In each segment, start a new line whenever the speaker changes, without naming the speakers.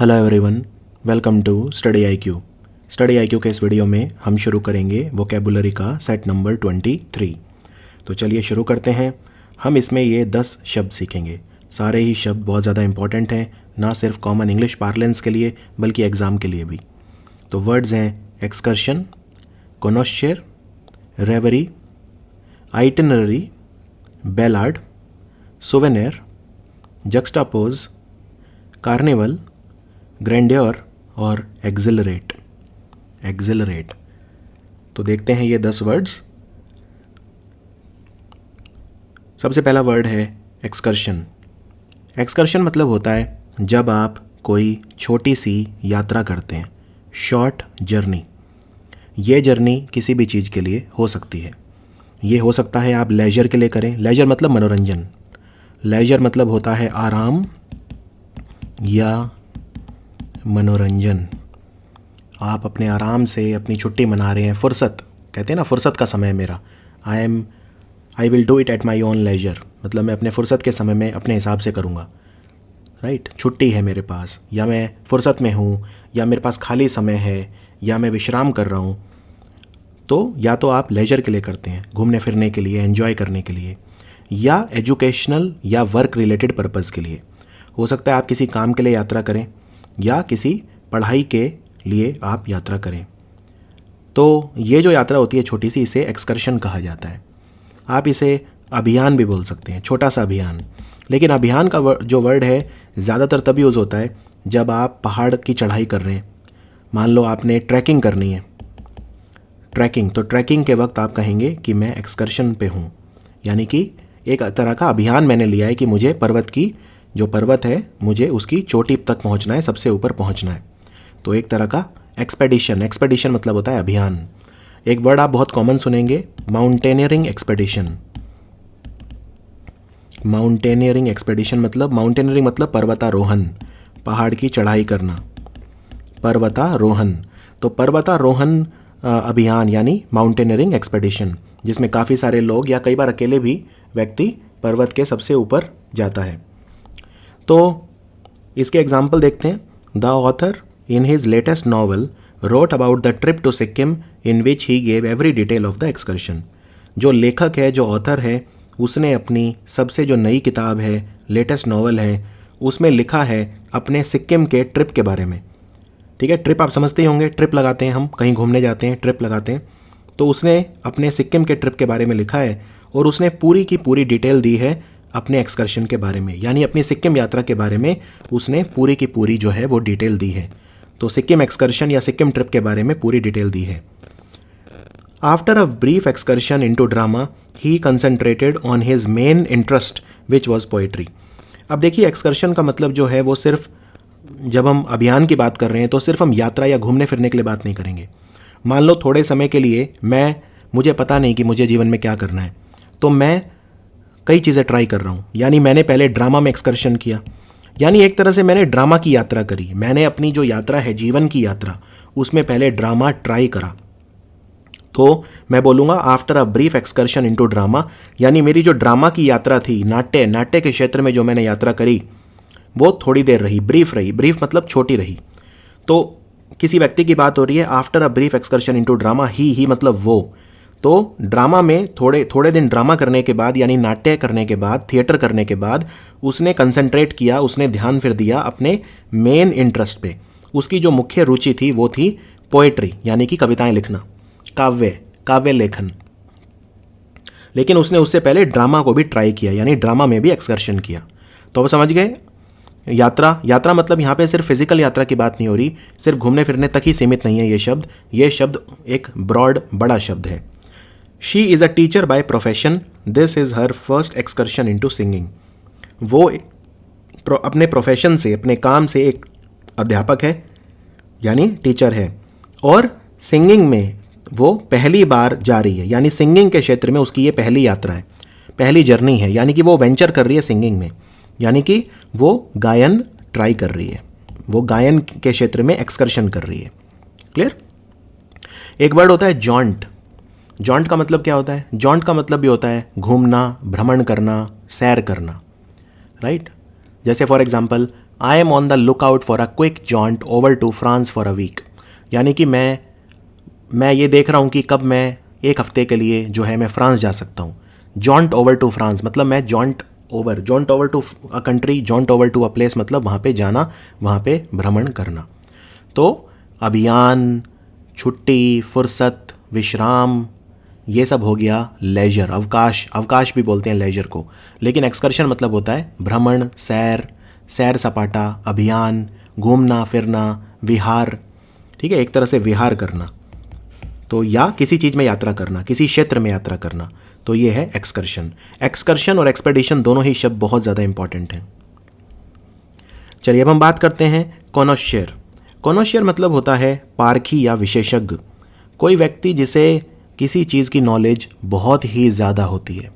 Hello everyone, welcome to study IQ. Study IQ के इस video में हम शुरू करेंगे वोकेबुलरी का सेट नंबर 23। तो चलिए शुरू करते हैं। हम इसमें ये 10 शब्द सीखेंगे। सारे ही शब्द बहुत ज़्यादा इंपॉर्टेंट हैं, ना सिर्फ कॉमन इंग्लिश पार्लेंस के लिए बल्कि एग्ज़ाम के लिए भी। तो वर्ड्स हैं excursion, connoisseur, reverie, itinerary, ballad, souvenir, juxtapose, carnival, grandeur और एक्सिलरेट। तो देखते हैं ये 10 वर्ड्स। सबसे पहला वर्ड है एक्सकर्शन। एक्सकर्शन मतलब होता है जब आप कोई छोटी सी यात्रा करते हैं, शॉर्ट जर्नी। ये जर्नी किसी भी चीज़ के लिए हो सकती है। ये हो सकता है आप लेजर के लिए करें। लेजर मतलब मनोरंजन। लेजर मतलब होता है आराम या मनोरंजन। आप अपने आराम से अपनी छुट्टी मना रहे हैं, फुर्सत कहते हैं ना, फुर्सत का समय है मेरा। I will do it at my own leisure, मतलब मैं अपने फुर्सत के समय में अपने हिसाब से करूँगा। राइट, छुट्टी है मेरे पास, या मैं फुर्सत में हूँ, या मेरे पास खाली समय है, या मैं विश्राम कर रहा हूँ। तो या तो आप लेजर के लिए करते हैं, घूमने फिरने के लिए, एंजॉय करने के लिए, या एजुकेशनल या वर्क रिलेटेड पर्पज़ के लिए। हो सकता है आप किसी काम के लिए यात्रा करें या किसी पढ़ाई के लिए आप यात्रा करें। तो ये जो यात्रा होती है छोटी सी, इसे एक्सकर्शन कहा जाता है। आप इसे अभियान भी बोल सकते हैं, छोटा सा अभियान। लेकिन अभियान का जो वर्ड है ज़्यादातर तब यूज़ होता है जब आप पहाड़ की चढ़ाई कर रहे हैं। मान लो आपने ट्रैकिंग करनी है, तो ट्रैकिंग के वक्त आप कहेंगे कि मैं एक्सकर्शन पे हूँ, यानी कि एक तरह का अभियान मैंने लिया है कि मुझे पर्वत है मुझे उसकी चोटी तक पहुंचना है, सबसे ऊपर पहुंचना है। तो एक तरह का एक्सपेडिशन मतलब होता है अभियान। एक वर्ड आप बहुत कॉमन सुनेंगे, माउंटेनियरिंग एक्सपेडिशन। माउंटेनियरिंग मतलब पर्वतारोहण, पहाड़ की चढ़ाई करना, पर्वतारोहण। तो पर्वतारोहण अभियान यानी माउंटेनियरिंग एक्सपेडिशन, जिसमें काफ़ी सारे लोग या कई बार अकेले भी व्यक्ति पर्वत के सबसे ऊपर जाता है। तो इसके एग्जाम्पल देखते हैं। The author in his latest novel wrote about the trip to Sikkim in which he gave every detail of the excursion. जो लेखक है, जो ऑथर है, उसने अपनी सबसे जो नई किताब है, लेटेस्ट नॉवल है, उसमें लिखा है अपने सिक्किम के ट्रिप के बारे में। ठीक है, ट्रिप आप समझते ही होंगे, ट्रिप लगाते हैं हम, कहीं घूमने जाते हैं, ट्रिप लगाते हैं। तो उसने अपने सिक्किम के ट्रिप के बारे में लिखा है और उसने पूरी की पूरी डिटेल दी है अपने एक्सकर्शन के बारे में, यानी अपनी सिक्किम यात्रा के बारे में उसने पूरी की पूरी जो है वो डिटेल दी है। तो सिक्किम एक्सकर्शन या सिक्किम ट्रिप के बारे में पूरी डिटेल दी है। After a brief excursion into drama he concentrated on his main interest which was poetry. अब देखिए, एक्सकर्शन का मतलब जो है वो सिर्फ, जब हम अभियान की बात कर रहे हैं तो सिर्फ हम यात्रा या घूमने फिरने के लिए बात नहीं करेंगे। मान लो थोड़े समय के लिए मुझे पता नहीं कि मुझे जीवन में क्या करना है, तो मैं कई चीज़ें ट्राई कर रहा हूँ। यानी मैंने पहले ड्रामा में एक्सकर्शन किया, यानी एक तरह से मैंने ड्रामा की यात्रा करी। मैंने अपनी जो यात्रा है, जीवन की यात्रा, उसमें पहले ड्रामा ट्राई करा। तो मैं बोलूँगा after a brief excursion into drama, यानी मेरी जो ड्रामा की यात्रा थी, नाट्य के क्षेत्र में जो मैंने यात्रा करी, वो थोड़ी देर रही, ब्रीफ रही। ब्रीफ मतलब छोटी रही। तो किसी व्यक्ति की बात हो रही है, after a brief excursion into drama, ही मतलब वो। तो ड्रामा में थोड़े दिन ड्रामा करने के बाद, यानी नाट्य करने के बाद, थिएटर करने के बाद, उसने कंसंट्रेट किया, उसने ध्यान फिर दिया अपने मेन इंटरेस्ट पे। उसकी जो मुख्य रुचि थी वो थी पोएट्री, यानी कि कविताएं लिखना, काव्य लेखन। लेकिन उसने उससे पहले ड्रामा को भी ट्राई किया, यानी ड्रामा में भी एक्सकर्शन किया। तो अब समझ गए, यात्रा मतलब यहाँ पे सिर्फ फिजिकल यात्रा की बात नहीं हो रही, सिर्फ घूमने फिरने तक ही सीमित नहीं है ये शब्द एक ब्रॉड, बड़ा शब्द है। She is a teacher by profession, this is her first excursion into singing. वो अपने प्रोफेशन से, अपने काम से एक अध्यापक है, यानी टीचर है, और सिंगिंग में वो पहली बार जा रही है, यानी सिंगिंग के क्षेत्र में उसकी ये पहली यात्रा है, पहली जर्नी है। यानी कि वो वेंचर कर रही है सिंगिंग में, यानी कि वो गायन ट्राई कर रही है, वो गायन के क्षेत्र में एक्सकर्शन कर रही है। क्लियर। एक वर्ड होता है जॉन्ट। जॉन्ट का मतलब क्या होता है? जॉन्ट का मतलब भी होता है घूमना, भ्रमण करना, सैर करना, राइट। जैसे for example, I am on the look out for a quick jaunt over to France for a week, यानी कि मैं ये देख रहा हूँ कि कब मैं एक हफ्ते के लिए जो है मैं फ्रांस जा सकता हूँ। जॉन्ट ओवर टू फ्रांस मतलब मैं jaunt over to a country, jaunt over to a place मतलब वहाँ पे जाना, वहाँ पे भ्रमण करना। तो अभियान, छुट्टी, फुर्सत, विश्राम, ये सब हो गया लेजर, अवकाश। अवकाश भी बोलते हैं लेजर को, लेकिन एक्सकर्शन मतलब होता है भ्रमण, सैर सपाटा, अभियान, घूमना फिरना, विहार। ठीक है, एक तरह से विहार करना, तो या किसी चीज़ में यात्रा करना, किसी क्षेत्र में यात्रा करना, तो ये है एक्सकर्शन। एक्सकर्शन और एक्सपेडिशन दोनों ही शब्द बहुत ज़्यादा इंपॉर्टेंट हैं। चलिए अब हम बात करते हैं कॉनोशियर। कॉनोशियर मतलब होता है पारखी या विशेषज्ञ, कोई व्यक्ति जिसे किसी चीज़ की नॉलेज बहुत ही ज़्यादा होती है,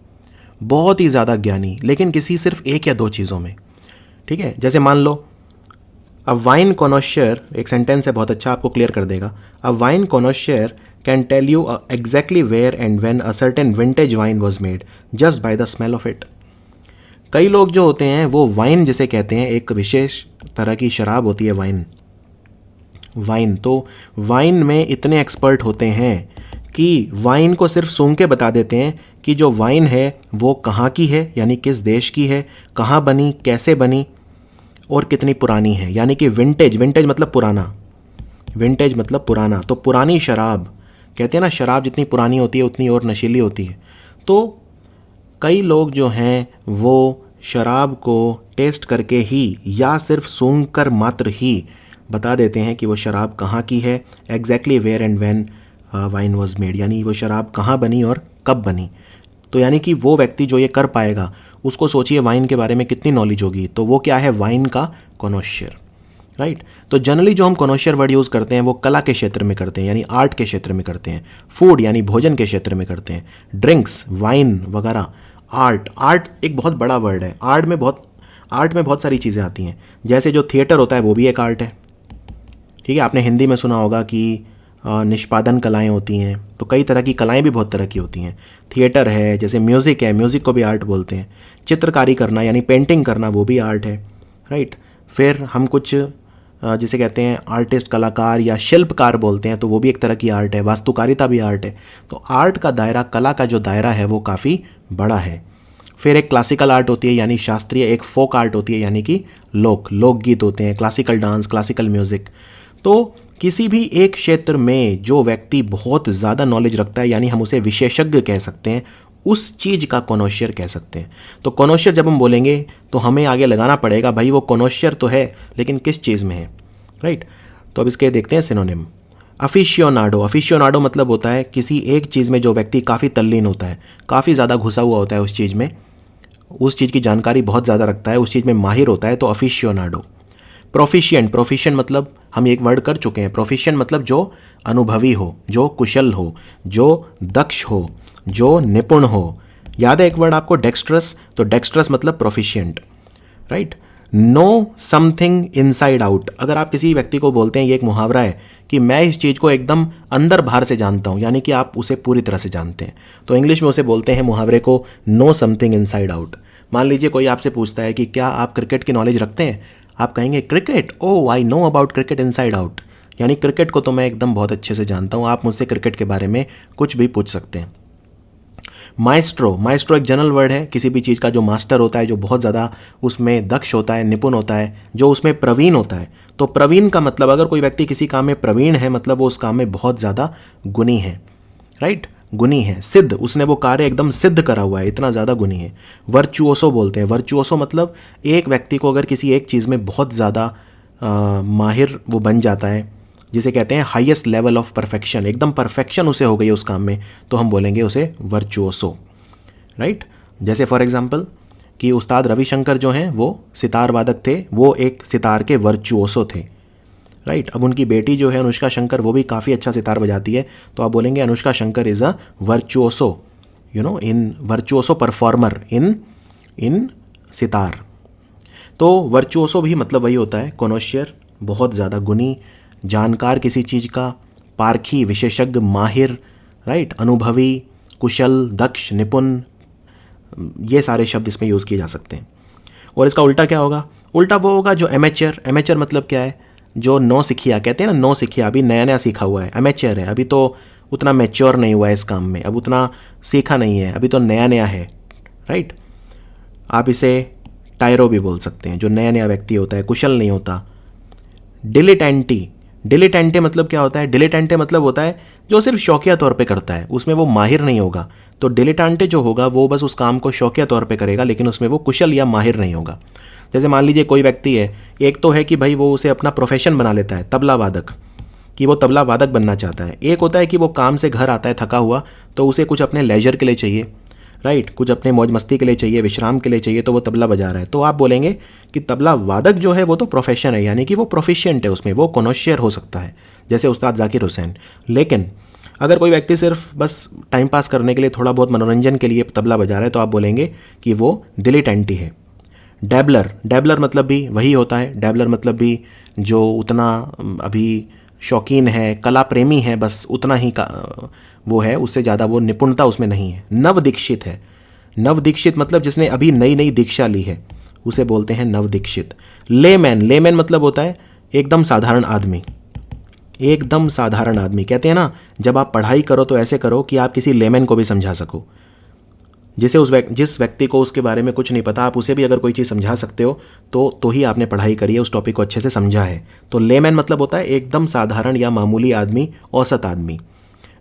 बहुत ही ज़्यादा ज्ञानी, लेकिन किसी सिर्फ एक या दो चीज़ों में। ठीक है, जैसे मान लो अ वाइन कॉनोशियर, एक सेंटेंस है बहुत अच्छा, आपको क्लियर कर देगा। A wine connoisseur can tell you exactly where and when a certain vintage wine was made just by the smell of it. कई लोग जो होते हैं वो वाइन जिसे कहते हैं, एक विशेष तरह की शराब होती है वाइन। तो वाइन में इतने एक्सपर्ट होते हैं कि वाइन को सिर्फ सूंघ के बता देते हैं कि जो वाइन है वो कहाँ की है, यानी किस देश की है, कहाँ बनी, कैसे बनी और कितनी पुरानी है। यानी कि विंटेज मतलब पुराना, विंटेज मतलब पुराना। तो पुरानी शराब, कहते हैं ना शराब जितनी पुरानी होती है उतनी और नशीली होती है। तो कई लोग जो हैं वो शराब को टेस्ट करके ही या सिर्फ सूंघ कर मात्र ही बता देते हैं कि वो शराब कहाँ की है, exactly where and when wine was made, यानी वो शराब कहाँ बनी और कब बनी। तो यानी कि वो व्यक्ति जो ये कर पाएगा, उसको सोचिए वाइन के बारे में कितनी नॉलेज होगी। तो वो क्या है, वाइन का कॉनोशियर, राइट। तो जनरली जो हम कॉनोशियर वर्ड यूज़ करते हैं वो कला के क्षेत्र में करते हैं, यानी आर्ट के क्षेत्र में करते हैं, फूड यानी भोजन के क्षेत्र में करते हैं, ड्रिंक्स, वाइन वगैरह। आर्ट एक बहुत बड़ा वर्ड है, आर्ट में बहुत सारी चीज़ें आती हैं। जैसे जो थिएटर होता है वो भी एक आर्ट है। ठीक है, आपने हिंदी में सुना होगा कि निष्पादन कलाएं होती हैं, तो कई तरह की कलाएं भी बहुत तरह की होती हैं। थिएटर है, जैसे म्यूज़िक है, म्यूज़िक को भी आर्ट बोलते हैं। चित्रकारी करना यानी पेंटिंग करना वो भी आर्ट है, राइट। फिर हम कुछ जिसे कहते हैं आर्टिस्ट, कलाकार या शिल्पकार बोलते हैं, तो वो भी एक तरह की आर्ट है। वास्तुकारिता भी आर्ट है। तो आर्ट का दायरा, कला का जो दायरा है वो काफ़ी बड़ा है। फिर एक क्लासिकल आर्ट होती है यानी शास्त्रीय, एक फोक आर्ट होती है यानी कि लोकगीत होते हैं, क्लासिकल डांस, क्लासिकल म्यूज़िक। तो किसी भी एक क्षेत्र में जो व्यक्ति बहुत ज़्यादा नॉलेज रखता है, यानी हम उसे विशेषज्ञ कह सकते हैं, उस चीज़ का कॉनोशियर कह सकते हैं। तो कॉनोशियर जब हम बोलेंगे तो हमें आगे लगाना पड़ेगा भाई वो कॉनोशियर तो है लेकिन किस चीज़ में है, राइट। तो अब इसके देखते हैं सिनोनिम। अफिशियोनाडो मतलब होता है किसी एक चीज़ में जो व्यक्ति काफ़ी तल्लीन होता है, काफ़ी ज़्यादा घुसा हुआ होता है उस चीज़ में, उस चीज़ की जानकारी बहुत ज़्यादा रखता है, उस चीज़ में माहिर होता है, तो अफिशियोनाडो। प्रोफिशिएंट मतलब हम एक वर्ड कर चुके हैं। प्रोफिशिएंट मतलब जो अनुभवी हो, जो कुशल हो, जो दक्ष हो, जो निपुण हो। याद है एक वर्ड आपको डेक्स्ट्रस, तो डेक्स्ट्रस मतलब proficient, right. Know something inside out, अगर आप किसी व्यक्ति को बोलते हैं, ये एक मुहावरा है कि मैं इस चीज़ को एकदम अंदर बाहर से जानता हूँ, यानी कि आप उसे पूरी तरह से जानते हैं, तो इंग्लिश में उसे बोलते हैं मुहावरे को नो समथिंग इनसाइड आउट। मान लीजिए कोई आपसे पूछता है कि क्या आप क्रिकेट की नॉलेज रखते हैं, आप कहेंगे cricket, oh I know about cricket inside out, यानी क्रिकेट को तो मैं एकदम बहुत अच्छे से जानता हूँ, आप मुझसे क्रिकेट के बारे में कुछ भी पूछ सकते हैं। माइस्ट्रो एक जनरल वर्ड है, किसी भी चीज़ का जो मास्टर होता है, जो बहुत ज़्यादा उसमें दक्ष होता है, निपुण होता है, जो उसमें प्रवीण होता है। तो प्रवीण का मतलब अगर कोई व्यक्ति किसी काम में प्रवीण है, मतलब वो उस काम में बहुत ज़्यादा गुणी है, राइट, गुणी है। सिद्ध, उसने वो कार्य एकदम सिद्ध करा हुआ है, इतना ज़्यादा गुणी है। वर्चुओसो बोलते हैं, वर्चुओसो मतलब एक व्यक्ति को अगर किसी एक चीज़ में बहुत ज़्यादा माहिर वो बन जाता है, जिसे कहते हैं हाईएस्ट लेवल ऑफ परफेक्शन, एकदम परफेक्शन उसे हो गई उस काम में, तो हम बोलेंगे उसे वर्चुओसो, राइट। जैसे फॉर एग्जांपल कि उस्ताद रविशंकर जो हैं वो सितार वादक थे, वो एक सितार के वर्चुओसो थे, राइट। अब उनकी बेटी जो है अनुष्का शंकर, वो भी काफ़ी अच्छा सितार बजाती है, तो आप बोलेंगे Anushka Shankar is a virtuoso, in virtuoso performer in sitar. तो वर्चुओसो भी मतलब वही होता है कॉनोशियर, बहुत ज़्यादा गुणी, जानकार किसी चीज़ का, पारखी, विशेषज्ञ, माहिर, राइट, अनुभवी, कुशल, दक्ष, निपुण, ये सारे शब्द इसमें यूज़ किए जा सकते हैं। और इसका उल्टा क्या होगा, उल्टा वो होगा जो एमेच्योर। एमेच्योर मतलब क्या है, जो नौ सिखिया कहते हैं ना, नौ सिखिया, अभी नया नया सीखा हुआ है, एमेच्योर है, अभी तो उतना मैच्योर नहीं हुआ है इस काम में, अब उतना सीखा नहीं है, अभी तो नया नया है, राइट। आप इसे टायरो भी बोल सकते हैं, जो नया नया व्यक्ति होता है, कुशल नहीं होता। डिलेटेंटी, डिलेटेंटे मतलब क्या होता है, डिलेटेंटे मतलब होता है जो सिर्फ शौकिया तौर पे करता है, उसमें वो माहिर नहीं होगा। तो डिलेटेंटे जो होगा वो बस उस काम को शौकिया तौर पे करेगा, लेकिन उसमें वो कुशल या माहिर नहीं होगा। जैसे मान लीजिए कोई व्यक्ति है, एक तो है कि भाई वो उसे अपना प्रोफेशन बना लेता है, तबला वादक, कि वो तबला वादक बनना चाहता है। एक होता है कि वो काम से घर आता है थका हुआ, तो उसे कुछ अपने लेजर के लिए चाहिए, राइट, कुछ अपने मौज मस्ती के लिए चाहिए, विश्राम के लिए चाहिए, तो वो तबला बजा रहा है। तो आप बोलेंगे कि तबला वादक जो है वो तो प्रोफेशन है, यानी कि वो प्रोफिशिएंट है उसमें, वो कॉनोशियर हो सकता है, जैसे उस्ताद जाकिर हुसैन। लेकिन अगर कोई व्यक्ति सिर्फ बस टाइम पास करने के लिए, थोड़ा बहुत मनोरंजन के लिए तबला बजा रहा है, तो आप बोलेंगे कि वो डिलेटेंटी है। डैबलर, डैबलर मतलब भी वही होता है, डैबलर मतलब भी जो उतना अभी शौकीन है, कला प्रेमी है, बस उतना ही का वो है, उससे ज़्यादा वो निपुणता उसमें नहीं है। नव दीक्षित है, नव दीक्षित मतलब जिसने अभी नई नई दीक्षा ली है, उसे बोलते हैं नव दीक्षित। लेमैन, लेमैन मतलब होता है एकदम साधारण आदमी, एकदम साधारण आदमी। कहते हैं ना, जब आप पढ़ाई करो तो ऐसे करो कि आप किसी लेमैन को भी समझा सको, जिसे जिस व्यक्ति को उसके बारे में कुछ नहीं पता, आप उसे भी अगर कोई चीज़ समझा सकते हो तो ही आपने पढ़ाई करी है, उस टॉपिक को अच्छे से समझा है। तो लेमैन मतलब होता है एकदम साधारण या मामूली आदमी, औसत आदमी।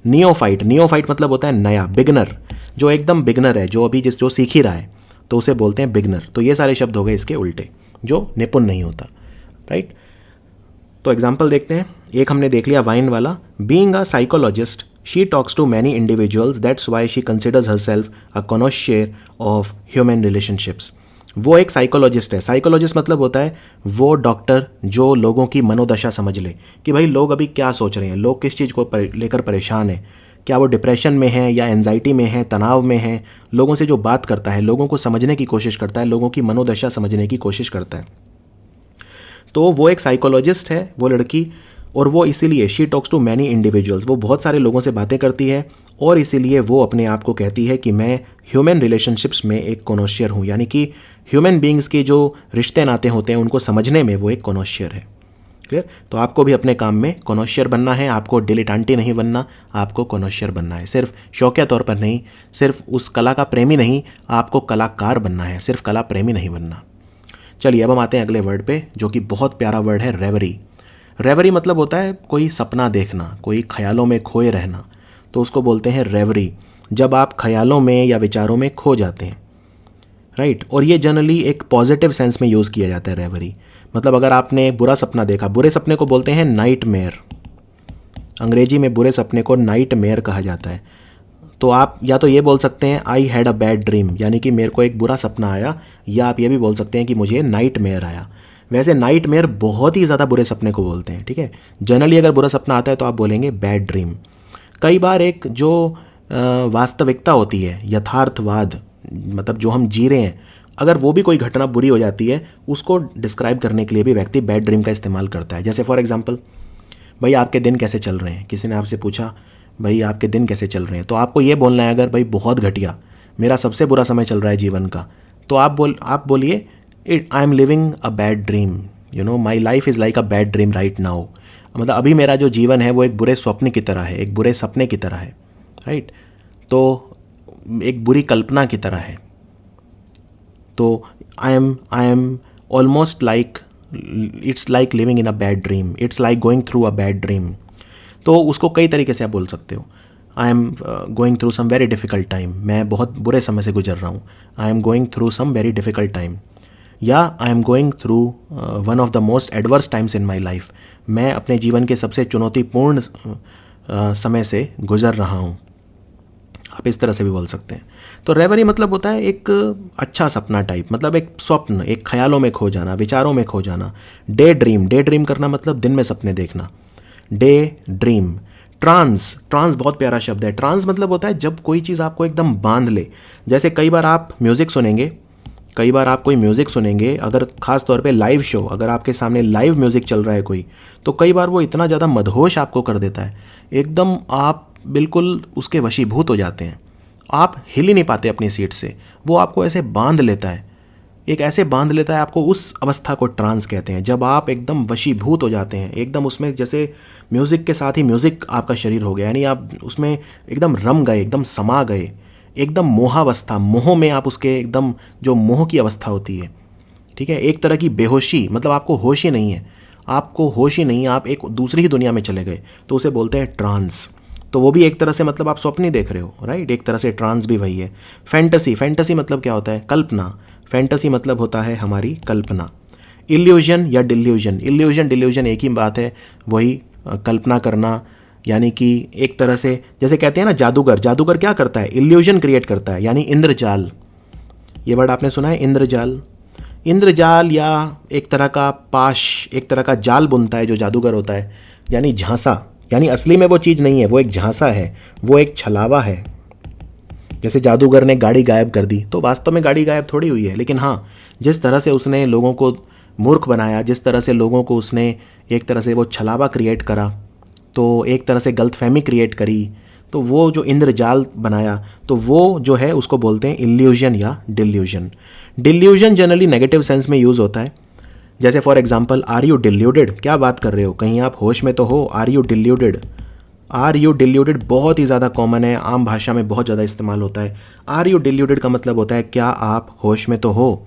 नियोफाइट, नियोफाइट मतलब होता है नया, बिगनर, जो एकदम बिगनर है, जो अभी जो सीख ही रहा है, तो उसे बोलते हैं बिगनर। तो ये सारे शब्द हो गए इसके उल्टे, जो निपुण नहीं होता, राइट। तो एग्जाम्पल देखते हैं। एक हमने देख लिया वाइन वाला। Being a psychologist she talks to many individuals, that's why she considers herself a connoisseur of human relationships. वो एक साइकोलॉजिस्ट है। साइकोलॉजिस्ट मतलब होता है वो डॉक्टर जो लोगों की मनोदशा समझ ले कि भाई लोग अभी क्या सोच रहे हैं, लोग किस चीज़ को लेकर परेशान हैं, क्या वो डिप्रेशन में है या एंजाइटी में है, तनाव में है। लोगों से जो बात करता है, लोगों को समझने की कोशिश करता है, लोगों की मनोदशा समझने की कोशिश करता है। तो वो एक साइकोलॉजिस्ट है वो लड़की, और वो इसीलिए she talks to many individuals, वो बहुत सारे लोगों से बातें करती है, और इसीलिए वो अपने आप को कहती है कि मैं ह्यूमन रिलेशनशिप्स में एक कॉनोशियर हूँ, यानी कि ह्यूमन बींग्स के जो रिश्ते नाते होते हैं उनको समझने में वो एक कॉनोशियर है। क्लियर। तो आपको भी अपने काम में कॉनोशियर बनना है, आपको डिलेटेंटी नहीं बनना, आपको कॉनोशियर बनना है। सिर्फ शौकिया तौर पर नहीं, सिर्फ उस कला का प्रेमी नहीं, आपको कलाकार बनना है, सिर्फ कला प्रेमी नहीं बनना। चलिए अब हम आते हैं अगले वर्ड पे, जो कि बहुत प्यारा वर्ड है, रेवरी। रेवरी मतलब होता है कोई सपना देखना, कोई ख्यालों में खोए रहना, तो उसको बोलते हैं रेवरी। जब आप ख्यालों में या विचारों में खो जाते हैं, राइट। और ये जनरली एक पॉजिटिव सेंस में यूज़ किया जाता है रेवरी। मतलब अगर आपने बुरा सपना देखा, बुरे सपने को बोलते हैं नाइटमेयर, अंग्रेजी में बुरे सपने को नाइटमेयर कहा जाता है। तो आप या तो ये बोल सकते हैं I had a bad dream, यानी कि मेरे को एक बुरा सपना आया, या आप ये भी बोल सकते हैं कि मुझे नाइटमेयर आया। वैसे नाइटमेयर बहुत ही ज़्यादा बुरे सपने को बोलते हैं, ठीक है। जनरली अगर बुरा सपना आता है तो आप बोलेंगे बैड ड्रीम। कई बार एक जो वास्तविकता होती है, यथार्थवाद, मतलब जो हम जी रहे हैं, अगर वो भी कोई घटना बुरी हो जाती है, उसको डिस्क्राइब करने के लिए भी व्यक्ति बैड ड्रीम का इस्तेमाल करता है। जैसे फॉर एग्जांपल, भाई आपके दिन कैसे चल रहे हैं, किसी ने आपसे पूछा भाई आपके दिन कैसे चल रहे हैं, तो आपको ये बोलना है अगर भाई बहुत घटिया, मेरा सबसे बुरा समय चल रहा है जीवन का, तो आप बोलिए I am living a bad dream, you know my life is like a bad dream right now. मतलब अभी मेरा जो जीवन है वो एक बुरे स्वप्न की तरह है, एक बुरे सपने की तरह है, राइट। तो एक बुरी कल्पना की तरह है। तो I am almost like, it's like living in a bad dream, it's like going through a bad dream. तो उसको कई तरीके से आप बोल सकते हो। I am going through some very difficult time, मैं बहुत बुरे समय से गुजर रहा हूँ, I am going through some very difficult time. या I am going through one of the most adverse times in my life, मैं अपने जीवन के सबसे चुनौतीपूर्ण समय से गुजर रहा हूँ। आप इस तरह से भी बोल सकते हैं। तो रेवरी मतलब होता है एक अच्छा सपना टाइप, मतलब एक स्वप्न, एक ख्यालों में खो जाना, विचारों में खो जाना। डे ड्रीम, डे ड्रीम करना मतलब दिन में सपने देखना, डे ड्रीम। ट्रांस, ट्रांस बहुत प्यारा शब्द है। ट्रांस मतलब होता है जब कोई चीज़ आपको एकदम बांध ले। जैसे कई बार आप म्यूज़िक सुनेंगे, कई बार आप कोई म्यूज़िक सुनेंगे, अगर ख़ास तौर पे लाइव शो, अगर आपके सामने लाइव म्यूज़िक चल रहा है कोई, तो कई बार वो इतना ज़्यादा मदहोश आपको कर देता है, एकदम आप बिल्कुल उसके वशीभूत हो जाते हैं, आप हिल ही नहीं पाते अपनी सीट से, वो आपको ऐसे बांध लेता है, एक ऐसे बांध लेता है आपको, उस अवस्था को ट्रांस कहते हैं, जब आप एकदम वशीभूत हो जाते हैं, एकदम उसमें जैसे म्यूज़िक के साथ ही म्यूज़िक आपका शरीर हो गया, यानी आप उसमें एकदम रम गए, एकदम समा गए, एकदम मोहावस्था, मोह में आप उसके एकदम, जो मोह की अवस्था होती है, ठीक है, एक तरह की बेहोशी, मतलब आपको होश ही नहीं है, आपको होश ही नहीं, आप एक दूसरी ही दुनिया में चले गए, तो उसे बोलते हैं ट्रांस। तो वो भी एक तरह से मतलब आप स्वप्न ही देख रहे हो, राइट, एक तरह से ट्रांस भी वही है। फैंटेसी, फैंटेसी मतलब क्या होता है? कल्पना। फैंटेसी मतलब होता है हमारी कल्पना। इल्यूजन या डिल्यूजन, इल्यूजन डिल्यूजन एक ही बात है, वही कल्पना करना, यानी कि एक तरह से जैसे कहते हैं ना जादूगर, जादूगर क्या करता है? इल्यूजन क्रिएट करता है, यानी इंद्रजाल। ये वर्ड आपने सुना है, इंद्रजाल। इंद्रजाल या एक तरह का पाश, एक तरह का जाल बुनता है जो जादूगर होता है, यानी झांसा, यानी असली में वो चीज़ नहीं है, वो एक झांसा है, वो एक छलावा है। जैसे जादूगर ने गाड़ी गायब कर दी, तो वास्तव में गाड़ी गायब थोड़ी हुई है, लेकिन हाँ, जिस तरह से उसने लोगों को मूर्ख बनाया, जिस तरह से लोगों को उसने एक तरह से वो छलावा क्रिएट करा, तो एक तरह से गलतफहमी क्रिएट करी, तो वो जो इंद्रजाल बनाया, तो वो जो है उसको बोलते हैं इल्यूजन या delusion. Delusion generally negative sense में यूज़ होता है, जैसे for example, are you deluded, क्या बात कर रहे हो, कहीं आप होश में तो हो, are you deluded. Are you deluded बहुत ही ज़्यादा कॉमन है, आम भाषा में बहुत ज़्यादा इस्तेमाल होता है। आर यू डिल्यूडेड का मतलब होता है क्या आप होश में तो हो,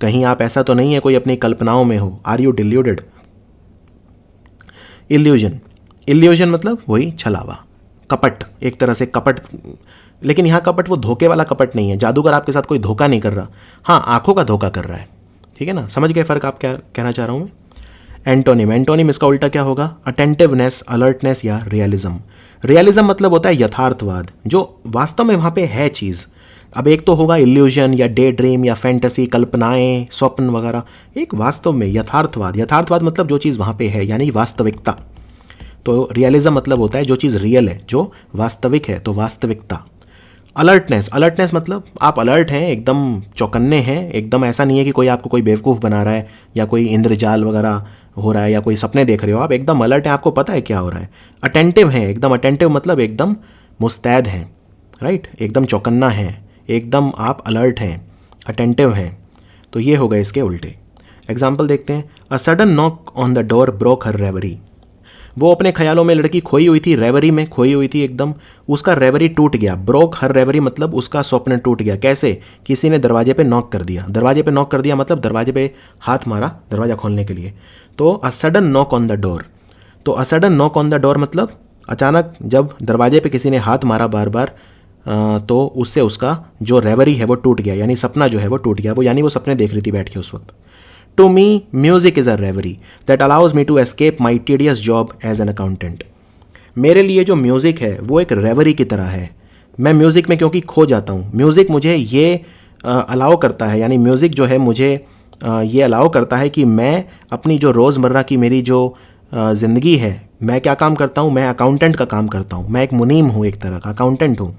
कहीं आप ऐसा तो नहीं है कोई अपनी कल्पनाओं में हो, are you deluded. Illusion, illusion मतलब वही छलावा, कपट, एक तरह से कपट, लेकिन यहाँ कपट वो धोखे वाला कपट नहीं है, जादूगर आपके साथ कोई धोखा नहीं कर रहा, हाँ आंखों का धोखा कर रहा है, ठीक है ना, समझ गए फ़र्क आप क्या कहना चाह रहा हूँ मैं। एंटोनिम, एंटोनिम इसका उल्टा क्या होगा? अटेंटिवनेस, अलर्टनेस या रियलिज्म। रियलिज्म मतलब होता है यथार्थवाद, जो वास्तव में वहाँ पे है चीज़। अब एक तो होगा इल्यूजन या डे ड्रीम या फैंटेसी, कल्पनाएं, स्वप्न वगैरह, एक वास्तव में यथार्थवाद। यथार्थवाद मतलब जो चीज़ वहाँ पे है, यानी वास्तविकता। तो रियलिज्म मतलब होता है जो चीज़ रियल है, जो वास्तविक है, तो वास्तविकता। अलर्टनेस, अलर्टनेस मतलब आप अलर्ट हैं, एकदम चौकन्ने हैं, एकदम ऐसा नहीं है कि कोई आपको कोई बेवकूफ़ बना रहा है या कोई इंद्रजाल वगैरह हो रहा है या कोई सपने देख रहे हो, आप एकदम अलर्ट हैं, आपको पता है क्या हो रहा है। अटेंटिव हैं, एकदम अटेंटिव मतलब एकदम मुस्तैद हैं, राइट, एकदम चौकन्ना हैं, एकदम आप अलर्ट हैं, अटेंटिव हैं, तो ये हो गए इसके उल्टे। एग्जाम्पल देखते हैं। A sudden knock on the door broke her reverie. वो अपने ख्यालों में लड़की खोई हुई थी, रेवरी में खोई हुई थी एकदम, उसका रेवरी टूट गया। ब्रोक हर रेवरी मतलब उसका स्वप्न टूट गया। कैसे? किसी ने दरवाजे पे नॉक कर दिया, दरवाजे पे नॉक कर दिया मतलब दरवाजे पे हाथ मारा दरवाज़ा खोलने के लिए। तो a sudden knock on the door, तो a sudden knock on the door मतलब अचानक जब दरवाजे पे किसी ने हाथ मारा बार बार, तो उससे उसका जो रेवरी है वो टूट गया, यानी सपना जो है वो टूट गया, वो यानी वो सपने देख रही थी बैठ के उस वक्त। To me, music is a reverie that allows me to escape my tedious job as an accountant. मेरे लिए जो म्यूज़िक है वो एक रेवरी की तरह है, मैं म्यूज़िक में क्योंकि खो जाता हूँ। म्यूज़िक मुझे ये अलाउ करता है, यानी म्यूज़िक जो है मुझे ये अलाउ करता है कि मैं अपनी जो रोज़मर्रा की मेरी जो ज़िंदगी है, मैं क्या काम करता हूँ, मैं अकाउंटेंट का काम करता हूँ, मैं एक मुनीम हूँ, एक तरह का अकाउंटेंट हूँ।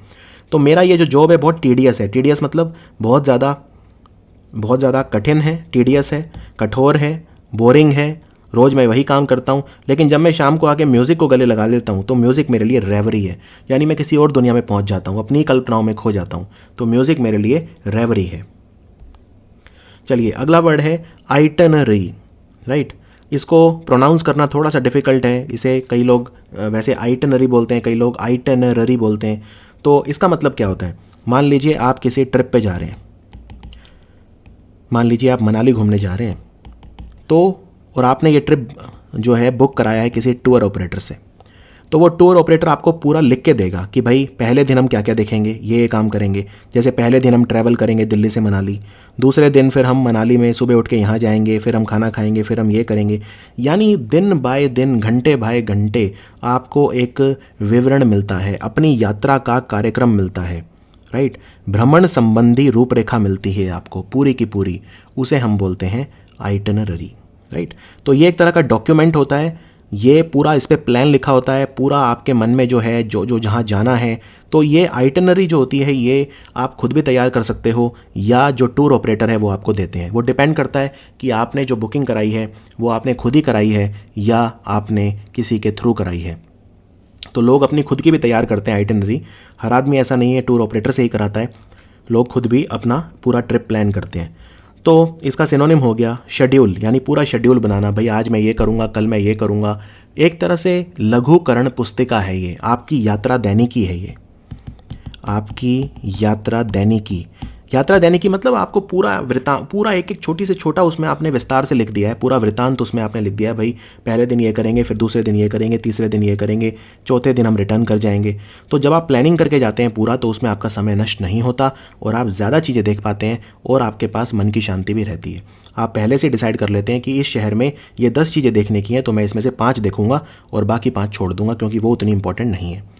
तो मेरा ये जो जॉब है बहुत टीडियस है, टीडियस मतलब बहुत ज़्यादा कठिन है, टीडियस है, कठोर है, बोरिंग है, रोज़ मैं वही काम करता हूँ। लेकिन जब मैं शाम को आके म्यूज़िक को गले लगा लेता हूँ तो म्यूज़िक मेरे लिए रेवरी है, यानी मैं किसी और दुनिया में पहुँच जाता हूँ, अपनी कल्पनाओं में खो जाता हूँ, तो म्यूज़िक मेरे लिए रेवरी है। चलिए अगला वर्ड है आइटनरी, राइट। इसको प्रोनाउंस करना थोड़ा सा डिफ़िकल्ट है, इसे कई लोग वैसे आइटनरी बोलते हैं, कई लोग आइटनरी बोलते हैं। तो इसका मतलब क्या होता है? मान लीजिए आप किसी ट्रिप पे जा रहे हैं, मान लीजिए आप मनाली घूमने जा रहे हैं, तो और आपने ये ट्रिप जो है बुक कराया है किसी टूर ऑपरेटर से, तो वो टूर ऑपरेटर आपको पूरा लिख के देगा कि भाई पहले दिन हम क्या क्या देखेंगे, ये काम करेंगे। जैसे पहले दिन हम ट्रैवल करेंगे दिल्ली से मनाली, दूसरे दिन फिर हम मनाली में सुबह उठ के यहाँ जाएंगे, फिर हम खाना खाएंगे, फिर हम ये करेंगे। यानी दिन बाय दिन, घंटे बाय घंटे आपको एक विवरण मिलता है, अपनी यात्रा का कार्यक्रम मिलता है, राइट। भ्रमण संबंधी रूपरेखा मिलती है आपको पूरी की पूरी, उसे हम बोलते हैं आइटनरी, राइट। तो ये एक तरह का डॉक्यूमेंट होता है, ये पूरा इस पे प्लान लिखा होता है, पूरा आपके मन में जो है जो जहाँ जाना है। तो ये आइटनरी जो होती है ये आप खुद भी तैयार कर सकते हो या जो टूर ऑपरेटर है वो आपको देते हैं। वो डिपेंड करता है कि आपने जो बुकिंग कराई है वो आपने खुद ही कराई है या आपने किसी के थ्रू कराई है। तो लोग अपनी खुद की भी तैयार करते हैं आइटनरी, हर आदमी ऐसा नहीं है टूर ऑपरेटर से ही कराता है, लोग खुद भी अपना पूरा ट्रिप प्लान करते हैं। तो इसका सिनोनिम हो गया शेड्यूल, यानी पूरा शेड्यूल बनाना, भाई आज मैं ये करूँगा, कल मैं ये करूँगा। एक तरह से लघुकरण पुस्तिका है ये, आपकी यात्रा दैनिकी है ये, आपकी यात्रा दैनिकी। यात्रा दैनिकी मतलब आपको पूरा एक एक छोटी से छोटा उसमें आपने विस्तार से लिख दिया है, पूरा वृतांत उसमें आपने लिख दिया है, भाई पहले दिन ये करेंगे, फिर दूसरे दिन ये करेंगे, तीसरे दिन ये करेंगे, चौथे दिन हम रिटर्न कर जाएंगे। तो जब आप प्लानिंग करके जाते हैं पूरा, तो उसमें आपका समय नष्ट नहीं होता और आप ज़्यादा चीज़ें देख पाते हैं और आपके पास मन की शांति भी रहती है। आप पहले से डिसाइड कर लेते हैं कि इस शहर में ये 10 चीज़ें देखने की हैं, तो मैं इसमें से 5 देखूंगा और बाकी 5 छोड़ दूंगा, क्योंकि वो उतनी इंपॉर्टेंट नहीं है।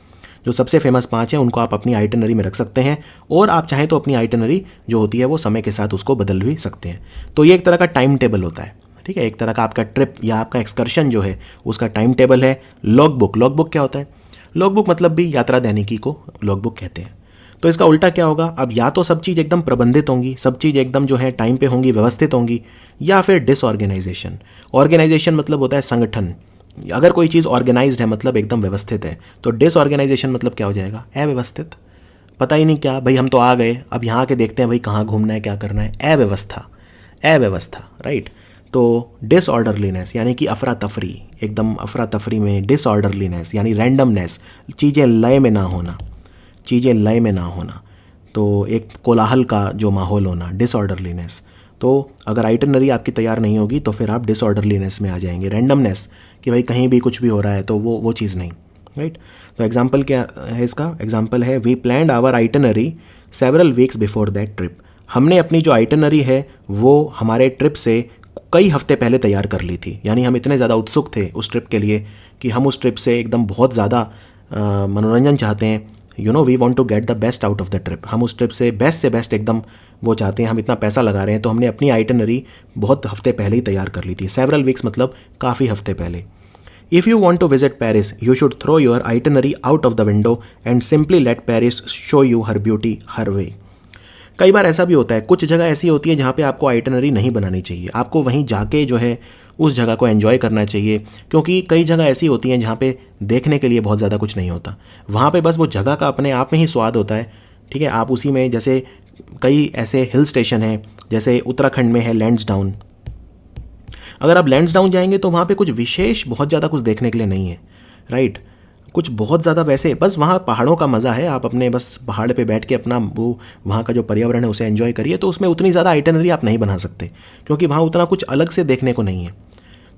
जो सबसे फेमस 5 हैं उनको आप अपनी आइटनरी में रख सकते हैं, और आप चाहें तो अपनी आइटनरी जो होती है वो समय के साथ उसको बदल भी सकते हैं। तो ये एक तरह का टाइम टेबल होता है, ठीक है, एक तरह का आपका ट्रिप या आपका एक्सकर्शन जो है उसका टाइम टेबल है। लॉग बुक, लॉग बुक क्या होता है? लॉग बुक मतलब भी यात्रा दैनिकी को लॉग बुक कहते हैं। तो इसका उल्टा क्या होगा? अब या तो सब चीज़ एकदम प्रबंधित होंगी, सब चीज़ एकदम जो है टाइम पे होंगी, व्यवस्थित होंगी, या फिर डिसऑर्गेनाइजेशन। ऑर्गेनाइजेशन मतलब होता है संगठन। अगर कोई चीज़ ऑर्गेनाइज्ड है मतलब एकदम व्यवस्थित है, तो डिसऑर्गेनाइजेशन मतलब क्या हो जाएगा? अव्यवस्थित। पता ही नहीं क्या, भाई हम तो आ गए, अब यहाँ के देखते हैं भाई कहाँ घूमना है, क्या करना है। अव्यवस्था, अव्यवस्था, राइट। तो डिसऑर्डरलीनेस यानी कि अफरा तफरी, एकदम अफरा तफरी में डिसऑर्डरलीनेस यानी रैंडमनेस, चीज़ें लय में ना होना, चीज़ें लय में ना होना। तो एक कोलाहल का जो माहौल होना, डिसऑर्डरलीनेस। तो अगर आइटनरी आपकी तैयार नहीं होगी तो फिर आप डिसऑर्डरलीनेस में आ जाएंगे, रैंडमनेस कि भाई कहीं भी कुछ भी हो रहा है, तो वो चीज़ नहीं, राइट। तो एग्जांपल क्या है इसका? एग्जांपल है, we planned our itinerary several weeks before that trip. हमने अपनी जो आइटनरी है वो हमारे ट्रिप से कई हफ्ते पहले तैयार कर ली थी, यानी हम इतने ज़्यादा उत्सुक थे उस ट्रिप के लिए कि हम उस ट्रिप से एकदम बहुत ज़्यादा मनोरंजन चाहते हैं। We want to get the best out of the trip. हम उस ट्रिप से बेस्ट एकदम वो चाहते हैं, हम इतना पैसा लगा रहे हैं, तो हमने अपनी आइटनरी बहुत हफ्ते पहले ही तैयार कर ली थी। सेवरल वीक्स मतलब काफ़ी हफ्ते पहले। If you want to visit Paris you should throw your itinerary out of the window and simply let Paris show you her beauty her way. कई बार ऐसा भी होता है, कुछ जगह ऐसी होती है जहाँ पे आपको आइटनरी नहीं बनानी चाहिए, आपको वहीं जाके जो है उस जगह को एंजॉय करना चाहिए, क्योंकि कई जगह ऐसी होती हैं जहाँ पे देखने के लिए बहुत ज़्यादा कुछ नहीं होता। वहाँ पे बस वो जगह का अपने आप में ही स्वाद होता है, ठीक है। आप उसी में, जैसे कई ऐसे हिल स्टेशन हैं, जैसे उत्तराखंड में है लैंसडाउन। अगर आप लैंसडाउन जाएंगे तो वहाँ पे कुछ विशेष बहुत ज़्यादा कुछ देखने के लिए नहीं है, राइट। कुछ बहुत ज़्यादा वैसे बस वहाँ पहाड़ों का मज़ा है, आप अपने बस पहाड़ पे बैठ के अपना वो वहाँ का जो पर्यावरण है उसे एंजॉय करिए। तो उसमें उतनी ज़्यादा आइटनरी आप नहीं बना सकते, क्योंकि वहाँ उतना कुछ अलग से देखने को नहीं है।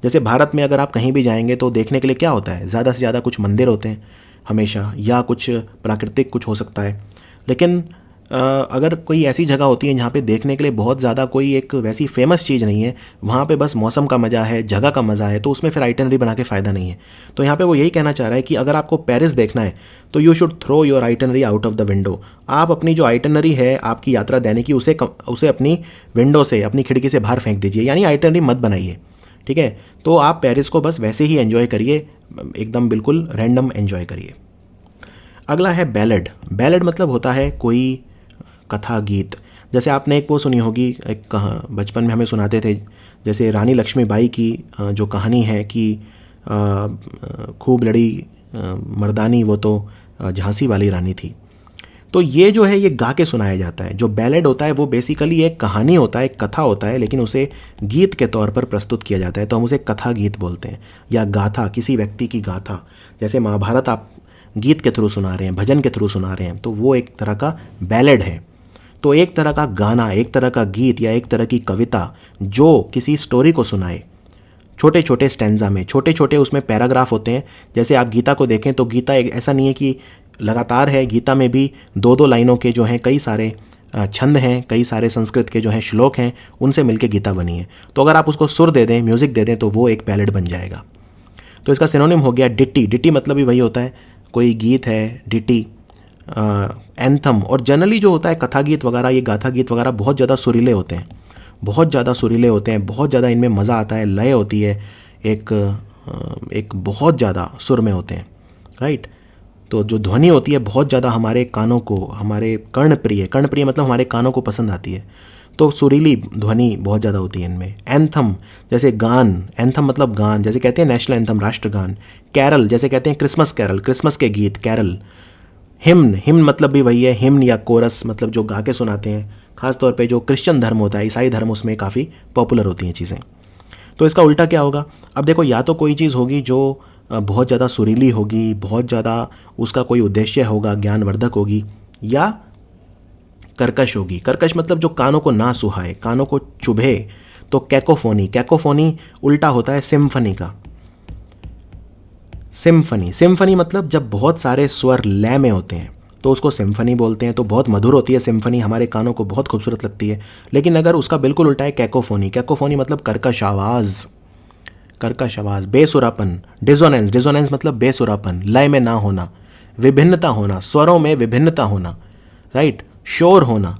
जैसे भारत में अगर आप कहीं भी जाएंगे तो देखने के लिए क्या होता है? ज़्यादा से ज़्यादा कुछ मंदिर होते हैं हमेशा, या कुछ प्राकृतिक कुछ हो सकता है। लेकिन अगर कोई ऐसी जगह होती है जहाँ पे देखने के लिए बहुत ज़्यादा कोई एक वैसी फेमस चीज़ नहीं है, वहाँ पे बस मौसम का मज़ा है, जगह का मज़ा है, तो उसमें फिर आइटनरी बना के फ़ायदा नहीं है। तो यहाँ पे वो यही कहना चाह रहा है कि अगर आपको पेरिस देखना है तो you should throw your itinerary out of the window. आप अपनी जो आइटनरी है आपकी यात्रा दैनिकी उसे अपनी विंडो से, अपनी खिड़की से बाहर फेंक दीजिए, यानी आइटनरी मत बनाइए, ठीक है। तो आप पेरिस को बस वैसे ही एंजॉय करिए, एकदम बिल्कुल रैंडम एंजॉय करिए। अगला है बैलेड। बैलेड मतलब होता है कोई कथा गीत। जैसे आपने एक वो सुनी होगी, एक बचपन में हमें सुनाते थे, जैसे रानी लक्ष्मीबाई की जो कहानी है कि खूब लड़ी मर्दानी वो तो झांसी वाली रानी थी। तो ये जो है ये गा के सुनाया जाता है। जो बैलेड होता है वो बेसिकली एक कहानी होता है, एक कथा होता है, लेकिन उसे गीत के तौर पर प्रस्तुत किया जाता है, तो हम उसे कथा गीत बोलते हैं, या गाथा, किसी व्यक्ति की गाथा। जैसे महाभारत आप गीत के थ्रू सुना रहे हैं, भजन के थ्रू सुना रहे हैं, तो वो एक तरह का बैलेड है। तो एक तरह का गाना, एक तरह का गीत या एक तरह की कविता जो किसी स्टोरी को सुनाए, छोटे छोटे स्टैंजा में, छोटे छोटे उसमें पैराग्राफ होते हैं। जैसे आप गीता को देखें तो गीता एक ऐसा नहीं है कि लगातार है, गीता में भी 2-2 लाइनों के जो हैं कई सारे छंद हैं, कई सारे संस्कृत के जो हैं श्लोक हैं, उनसे मिलके गीता बनी है। तो अगर आप उसको सुर दे दें, म्यूज़िक दे दें, तो वो एक बैलेड बन जाएगा। तो इसका सिनोनिम हो गया डिट्टी। डिट्टी मतलब भी वही होता है, कोई गीत है, डिट्टी, एंथम। और जनरली जो होता है कथा गीत वगैरह, ये गाथा गीत वगैरह बहुत ज़्यादा सुरीले होते हैं, बहुत ज़्यादा सुरीले होते हैं, बहुत ज़्यादा इनमें मज़ा आता है, लय होती है, एक बहुत ज़्यादा सुर में होते हैं, राइट। तो जो ध्वनि होती है बहुत ज़्यादा हमारे कानों को, हमारे कर्णप्रिय मतलब हमारे कानों को पसंद आती है, तो सुरीली ध्वनि बहुत ज़्यादा होती है इनमें। एंथम जैसे गान, एंथम मतलब गान, जैसे कहते हैं नेशनल एंथम, राष्ट्रगान। कैरल जैसे कहते हैं क्रिसमस कैरल, क्रिसमस के गीत कैरल। हिम्न, हिम्न मतलब भी वही है, हिम्न या कोरस मतलब जो गा के सुनाते हैं, खासतौर पे जो क्रिश्चियन धर्म होता है, ईसाई धर्म, उसमें काफ़ी पॉपुलर होती हैं चीज़ें। तो इसका उल्टा क्या होगा? अब देखो, या तो कोई चीज़ होगी जो बहुत ज़्यादा सुरीली होगी, बहुत ज़्यादा उसका कोई उद्देश्य होगा, ज्ञानवर्धक होगी, या कर्कश होगी। कर्कश मतलब जो कानों को ना सुहाए, कानों को चुभे। तो कैकोफोनी, कैकोफोनी उल्टा होता है सिम्फनी का। सिम्फनी, सिम्फनी मतलब जब बहुत सारे स्वर लय में होते हैं तो उसको सिम्फनी बोलते हैं। तो बहुत मधुर होती है सिम्फनी, हमारे कानों को बहुत खूबसूरत लगती है। लेकिन अगर उसका बिल्कुल उल्टा है कैकोफोनी, कैकोफोनी मतलब कर्कश आवाज़, कर्कश आवाज़, बेसुरापन। डिसोनेंस, डिसोनेंस मतलब बेसुरापन, लय में ना होना, विभिन्नता होना, स्वरों में विभिन्नता होना, राइट, शोर होना,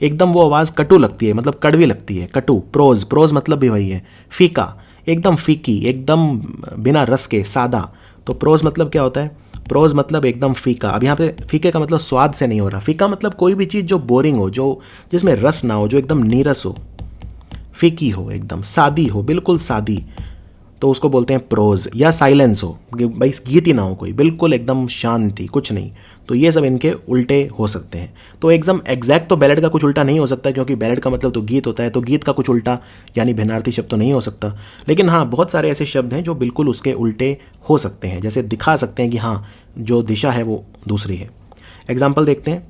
एकदम वो आवाज़ कटु लगती है, मतलब कड़वी लगती है, कटु। प्रोज, प्रोज मतलब भी वही है, फीका, एकदम फीकी, एकदम बिना रस के, सादा। तो प्रोज मतलब क्या होता है? प्रोज मतलब एकदम फीका। अब यहाँ पे फीके का मतलब स्वाद से नहीं हो रहा, फीका मतलब कोई भी चीज़ जो बोरिंग हो, जो जिसमें रस ना हो, जो एकदम नीरस हो, फीकी हो, एकदम सादी हो, बिल्कुल सादी, तो उसको बोलते हैं प्रोज। या साइलेंस हो, कि भाई गीत ही ना हो, कोई बिल्कुल एकदम शांति, कुछ नहीं, तो ये सब इनके उल्टे हो सकते हैं। तो एकदम एग्जैक्ट तो बैलेड का कुछ उल्टा नहीं हो सकता, क्योंकि बैलेड का मतलब तो गीत होता है, तो गीत का कुछ उल्टा यानी भिन्नार्थी शब्द तो नहीं हो सकता। लेकिन हाँ, बहुत सारे ऐसे शब्द हैं जो बिल्कुल उसके उल्टे हो सकते हैं, जैसे दिखा सकते हैं कि हाँ जो दिशा है वो दूसरी है। एग्जाम्पल देखते हैं।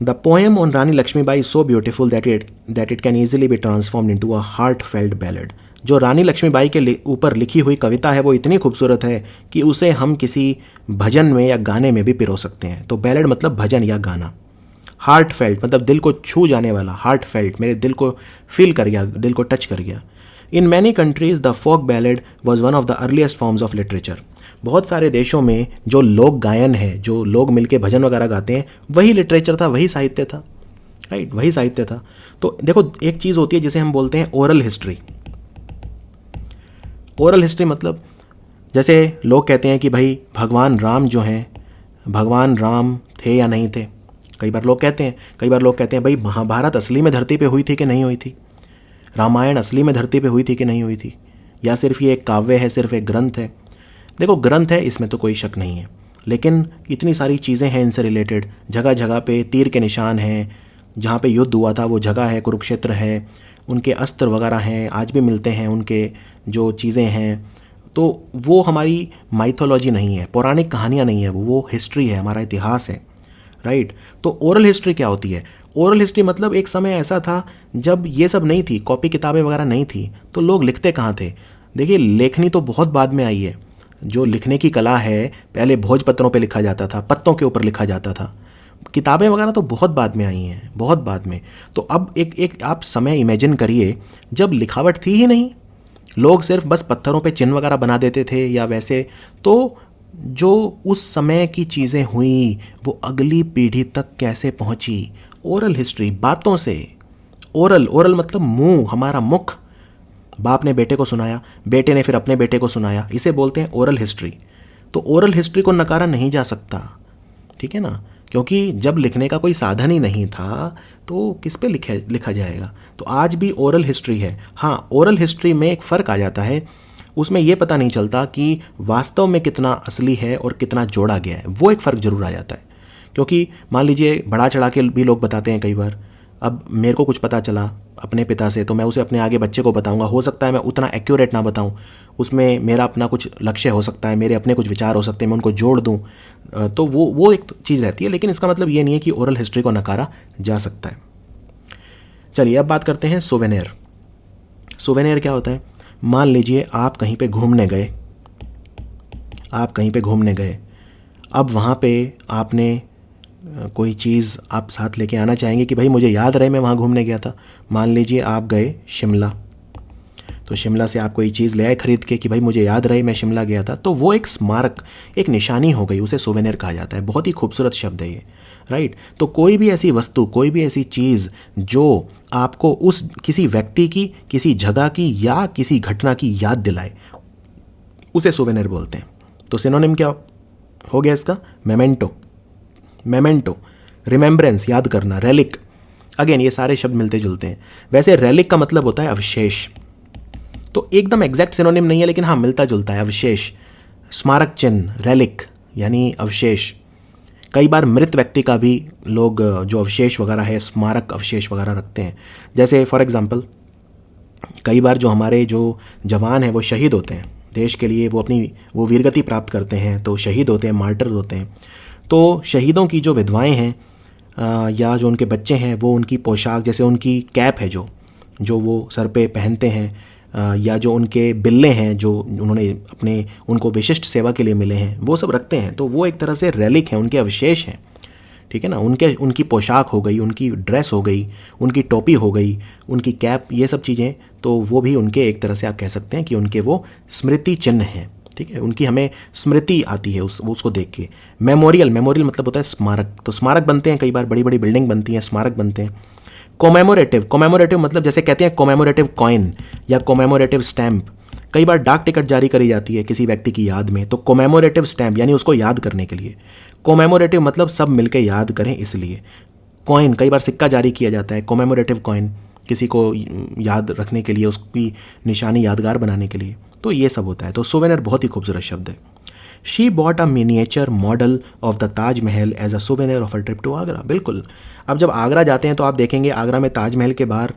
The poem on Rani Lakshmibai is so beautiful that it can easily be transformed into a heartfelt ballad. जो रानी लक्ष्मीबाई के ऊपर लिखी हुई कविता है वो इतनी खूबसूरत है कि उसे हम किसी भजन में या गाने में भी पिरो सकते हैं। तो बैलेड मतलब भजन या गाना। हार्ट फेल्ट मतलब दिल को छू जाने वाला, हार्ट फेल्ट मेरे दिल को फील कर गया, दिल को टच कर गया। In many countries the folk ballad was one of the earliest forms of literature. बहुत सारे देशों में जो लोक गायन है, जो लोग मिलके भजन वगैरह गाते हैं, वही लिटरेचर था, वही साहित्य था, राइट, वही साहित्य था। तो देखो, एक चीज़ होती है जिसे हम बोलते हैं ओरल हिस्ट्री। ओरल हिस्ट्री मतलब जैसे लोग कहते हैं कि भाई भगवान राम जो हैं, भगवान राम थे या नहीं थे। कई बार लोग कहते हैं भाई महाभारत असली में धरती पे हुई थी कि नहीं हुई थी, रामायण असली में धरती पे हुई थी कि नहीं हुई थी, या सिर्फ ये एक काव्य है, सिर्फ एक ग्रंथ है। देखो, ग्रंथ है, इसमें तो कोई शक नहीं है, लेकिन इतनी सारी चीज़ें हैं इनसे रिलेटेड। जगह जगह पे तीर के निशान हैं, जहाँ पे युद्ध हुआ था वो जगह है, कुरुक्षेत्र है, उनके अस्त्र वगैरह हैं, आज भी मिलते हैं उनके जो चीज़ें हैं। तो वो हमारी माइथोलॉजी नहीं है, पौराणिक कहानियाँ नहीं है, वो हिस्ट्री है, हमारा इतिहास है, राइट। तो ओरल हिस्ट्री क्या होती है? ओरल हिस्ट्री मतलब एक समय ऐसा था जब ये सब नहीं थी, कॉपी किताबें वगैरह नहीं थी, तो लोग लिखते कहाँ थे? देखिए, लेखनी तो बहुत बाद में आई है। जो लिखने की कला है, पहले भोजपत्रों पे लिखा जाता था, पत्तों के ऊपर लिखा जाता था, किताबें वगैरह तो बहुत बाद में आई हैं, बहुत बाद में। तो अब एक आप समय इमेजिन करिए जब लिखावट थी ही नहीं, लोग सिर्फ बस पत्थरों पे चिन्ह वगैरह बना देते थे या वैसे। तो जो उस समय की चीज़ें हुई वो अगली पीढ़ी तक कैसे पहुंची? ओरल हिस्ट्री, बातों से। ओरल, ओरल मतलब मुंह, हमारा मुख। बाप ने बेटे को सुनाया, बेटे ने फिर अपने बेटे को सुनाया, इसे बोलते हैं ओरल हिस्ट्री। तो ओरल हिस्ट्री को नकारा नहीं जा सकता, ठीक है ना, क्योंकि जब लिखने का कोई साधन ही नहीं था तो किस पे लिखा जाएगा। तो आज भी ओरल हिस्ट्री है। हाँ, ओरल हिस्ट्री में एक फ़र्क आ जाता है, उसमें यह पता नहीं चलता कि वास्तव में कितना असली है और कितना जोड़ा गया है, वो एक फ़र्क ज़रूर आ जाता है। क्योंकि मान लीजिए बढ़ा चढ़ा के भी लोग बताते हैं कई बार। अब मेरे को कुछ पता चला अपने पिता से, तो मैं उसे अपने आगे बच्चे को बताऊंगा, हो सकता है मैं उतना एक्यूरेट ना बताऊं, उसमें मेरा अपना कुछ लक्ष्य हो सकता है, मेरे अपने कुछ विचार हो सकते हैं, मैं उनको जोड़ दूं, तो वो एक चीज़ रहती है। लेकिन इसका मतलब ये नहीं है कि ओरल हिस्ट्री को नकारा जा सकता है। चलिए अब बात करते हैं सोवेनियर। सोवेनियर क्या होता है? मान लीजिए आप कहीं पे घूमने गए, अब वहाँ पे आपने कोई चीज़ आप साथ लेके आना चाहेंगे कि भाई मुझे याद रहे मैं वहाँ घूमने गया था। मान लीजिए आप गए शिमला, तो शिमला से आप कोई चीज़ ले आए खरीद के कि भाई मुझे याद रहे मैं शिमला गया था, तो वो एक स्मारक, एक निशानी हो गई, उसे सोवेनियर कहा जाता है। बहुत ही खूबसूरत शब्द है ये, राइट। तो कोई भी ऐसी वस्तु, कोई भी ऐसी चीज़ जो आपको उस किसी व्यक्ति की, किसी जगह की या किसी घटना की याद दिलाए, उसे सोवेनियर बोलते हैं। तो सिनोनिम क्या हो गया इसका? मेमेंटो, मेमेंटो रिमेम्बरेंस, याद करना। रेलिक, अगेन ये सारे शब्द मिलते जुलते हैं। वैसे रेलिक का मतलब होता है अवशेष, तो एकदम एग्जैक्ट सिनोनिम नहीं है, लेकिन हाँ मिलता जुलता है। अवशेष, स्मारक चिन्ह, रेलिक यानी अवशेष। कई बार मृत व्यक्ति का भी लोग जो अवशेष वगैरह है, स्मारक अवशेष वगैरह रखते हैं। जैसे फॉर एग्जांपल कई बार जो हमारे जो जवान हैं वो शहीद होते हैं देश के लिए, वो वीरगति प्राप्त करते हैं, तो शहीद होते हैं, मार्टर्स होते हैं। तो शहीदों की जो विधवाएं हैं या जो उनके बच्चे हैं, वो उनकी पोशाक, जैसे उनकी कैप है जो वो सर पे पहनते हैं, या जो उनके बिल्ले हैं जो उन्होंने उनको विशिष्ट सेवा के लिए मिले हैं, वो सब रखते हैं। तो वो एक तरह से रेलिक हैं, उनके अवशेष हैं, ठीक है ना। उनकी पोशाक हो गई, उनकी ड्रेस हो गई, उनकी टोपी हो गई, उनकी कैप, ये सब चीज़ें, तो वो भी उनके एक तरह से आप कह सकते हैं कि उनके वो स्मृति चिन्ह हैं, ठीक है। उनकी हमें स्मृति आती है उसको देख के। मेमोरियल मतलब होता है स्मारक, तो स्मारक बनते हैं, कई बार बड़ी बड़ी बिल्डिंग बनती हैं, स्मारक बनते हैं। कोमेमोरेटिव मतलब जैसे कहते हैं कोमेमोरेटिव कॉइन या कोमेमोरेटिव स्टैम्प, कई बार डाक टिकट जारी करी जाती है किसी व्यक्ति की याद में, तो कोमेमोरेटिव स्टैम्प यानी उसको याद करने के लिए। कोमेमोरेटिव मतलब सब मिलकर याद करें इसलिए। कॉइन, कई बार सिक्का जारी किया जाता है, कोमेमोरेटिव कॉइन, किसी को याद रखने के लिए, उसकी निशानी यादगार बनाने के लिए, तो ये सब होता है। तो सोवेनियर बहुत ही खूबसूरत शब्द है। She bought a miniature model of the Taj Mahal as a souvenir of a trip to Agra. बिल्कुल, अब जब आगरा जाते हैं तो आप देखेंगे आगरा में ताजमहल के बाहर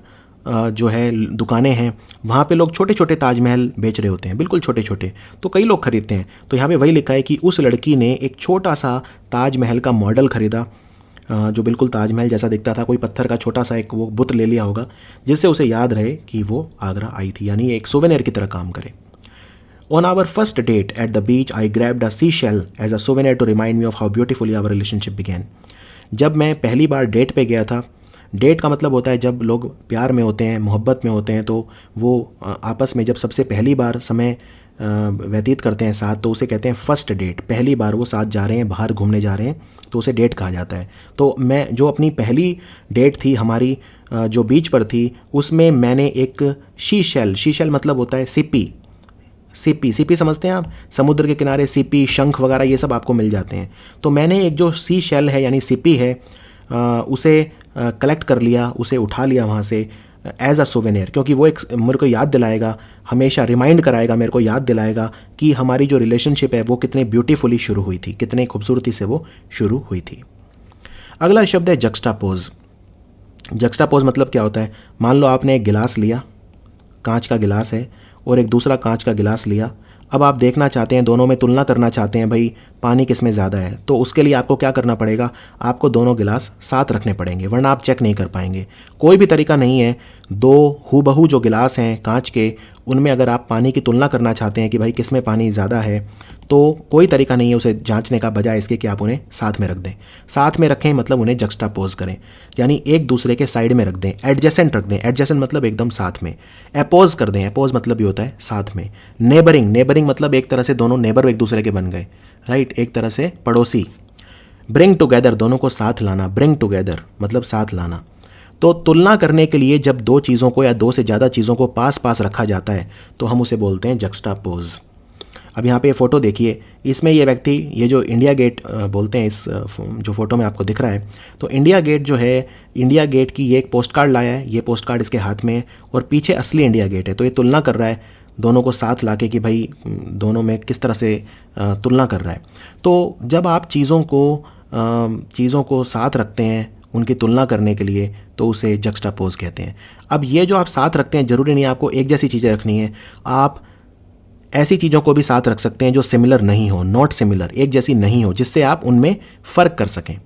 जो है दुकानें हैं, वहाँ पे लोग छोटे छोटे ताजमहल बेच रहे होते हैं, बिल्कुल छोटे छोटे, तो कई लोग खरीदते हैं। तो यहाँ पे वही लिखा है कि उस लड़की ने एक छोटा सा ताजमहल का मॉडल ख़रीदा, जो बिल्कुल ताजमहल जैसा दिखता था, कोई पत्थर का छोटा सा एक वो बुत ले लिया होगा, जिससे उसे याद रहे कि वो आगरा आई थी, यानी एक सोवेनियर की तरह काम करे। On our first date at the beach, I grabbed a seashell as a souvenir to remind me of how beautifully our relationship began. जब मैं पहली बार डेट पे गया था, डेट का मतलब होता है जब लोग प्यार में होते हैं, मोहब्बत में होते हैं, तो वो आपस में जब सबसे पहली बार समय व्यतीत करते हैं साथ, तो उसे कहते हैं फर्स्ट डेट। पहली बार वो साथ जा रहे हैं, बाहर घूमने जा रहे हैं, तो उसे डेट कहा जाता है। तो मैं जो अपनी पहली डेट थी हमारी जो बीच पर थी, उसमें मैंने एक शीशेल मतलब होता है सीपी समझते हैं आप, समुद्र के किनारे सीपी, शंख वगैरह ये सब आपको मिल जाते हैं। तो मैंने एक जो सी शेल है यानी सीपी है, उसे कलेक्ट कर लिया, उसे उठा लिया वहाँ से एज अ सोवेनियर, क्योंकि वो एक मेरे को याद दिलाएगा, हमेशा रिमाइंड कराएगा, मेरे को याद दिलाएगा कि हमारी जो रिलेशनशिप है वो कितने ब्यूटीफुली शुरू हुई थी, कितने खूबसूरती से वो शुरू हुई थी। अगला शब्द है जक्सटापोज। जक्सटापोज मतलब क्या होता है, मान लो आपने एक गिलास लिया, कांच का गिलास है, और एक दूसरा कांच का गिलास लिया। अब आप देखना चाहते हैं, दोनों में तुलना करना चाहते हैं, भाई पानी किस में ज़्यादा है, तो उसके लिए आपको क्या करना पड़ेगा, आपको दोनों गिलास साथ रखने पड़ेंगे, वरना आप चेक नहीं कर पाएंगे। कोई भी तरीका नहीं है, दो हूबहू जो गिलास हैं कांच के, उनमें अगर आप पानी की तुलना करना चाहते हैं कि भाई किस में पानी ज़्यादा है, तो कोई तरीका नहीं है उसे जांचने का, बजाय इसके कि आप उन्हें साथ में रख दें। साथ में रखें मतलब उन्हें जक्सटापोज करें, यानी एक दूसरे के साइड में रख दें, एडजेसेंट रख दें, एडजेसेंट मतलब एकदम साथ में। अपोज कर दें, अपोज मतलब ये होता है साथ में। नेबरिंग मतलब एक तरह से दोनों नेबर एक दूसरे के बन गए, राइट, एक तरह से पड़ोसी। ब्रिंग टुगेदर, दोनों को साथ लाना, ब्रिंग टुगेदर मतलब साथ लाना। तो तुलना करने के लिए जब दो चीज़ों को या दो से ज़्यादा चीज़ों को पास पास रखा जाता है तो हम उसे बोलते हैं जक्सटापोज। अब यहाँ पे ये फ़ोटो देखिए, इसमें ये व्यक्ति, ये जो इंडिया गेट बोलते हैं इस जो फ़ोटो में आपको दिख रहा है, तो इंडिया गेट जो है, इंडिया गेट की ये एक पोस्ट कार्ड लाया है, ये पोस्ट कार्ड इसके हाथ में है, और पीछे असली इंडिया गेट है। तो ये तुलना कर रहा है दोनों को साथ लाके कि भाई दोनों में किस तरह से तुलना कर रहा है। तो जब आप चीज़ों को साथ रखते हैं उनकी तुलना करने के लिए, तो उसे जक्सटापोज कहते हैं। अब ये जो आप साथ रखते हैं, ज़रूरी नहीं आपको एक जैसी चीज़ें रखनी है, आप ऐसी चीज़ों को भी साथ रख सकते हैं जो सिमिलर नहीं हो, नॉट सिमिलर, एक जैसी नहीं हो, जिससे आप उनमें फ़र्क कर सकें,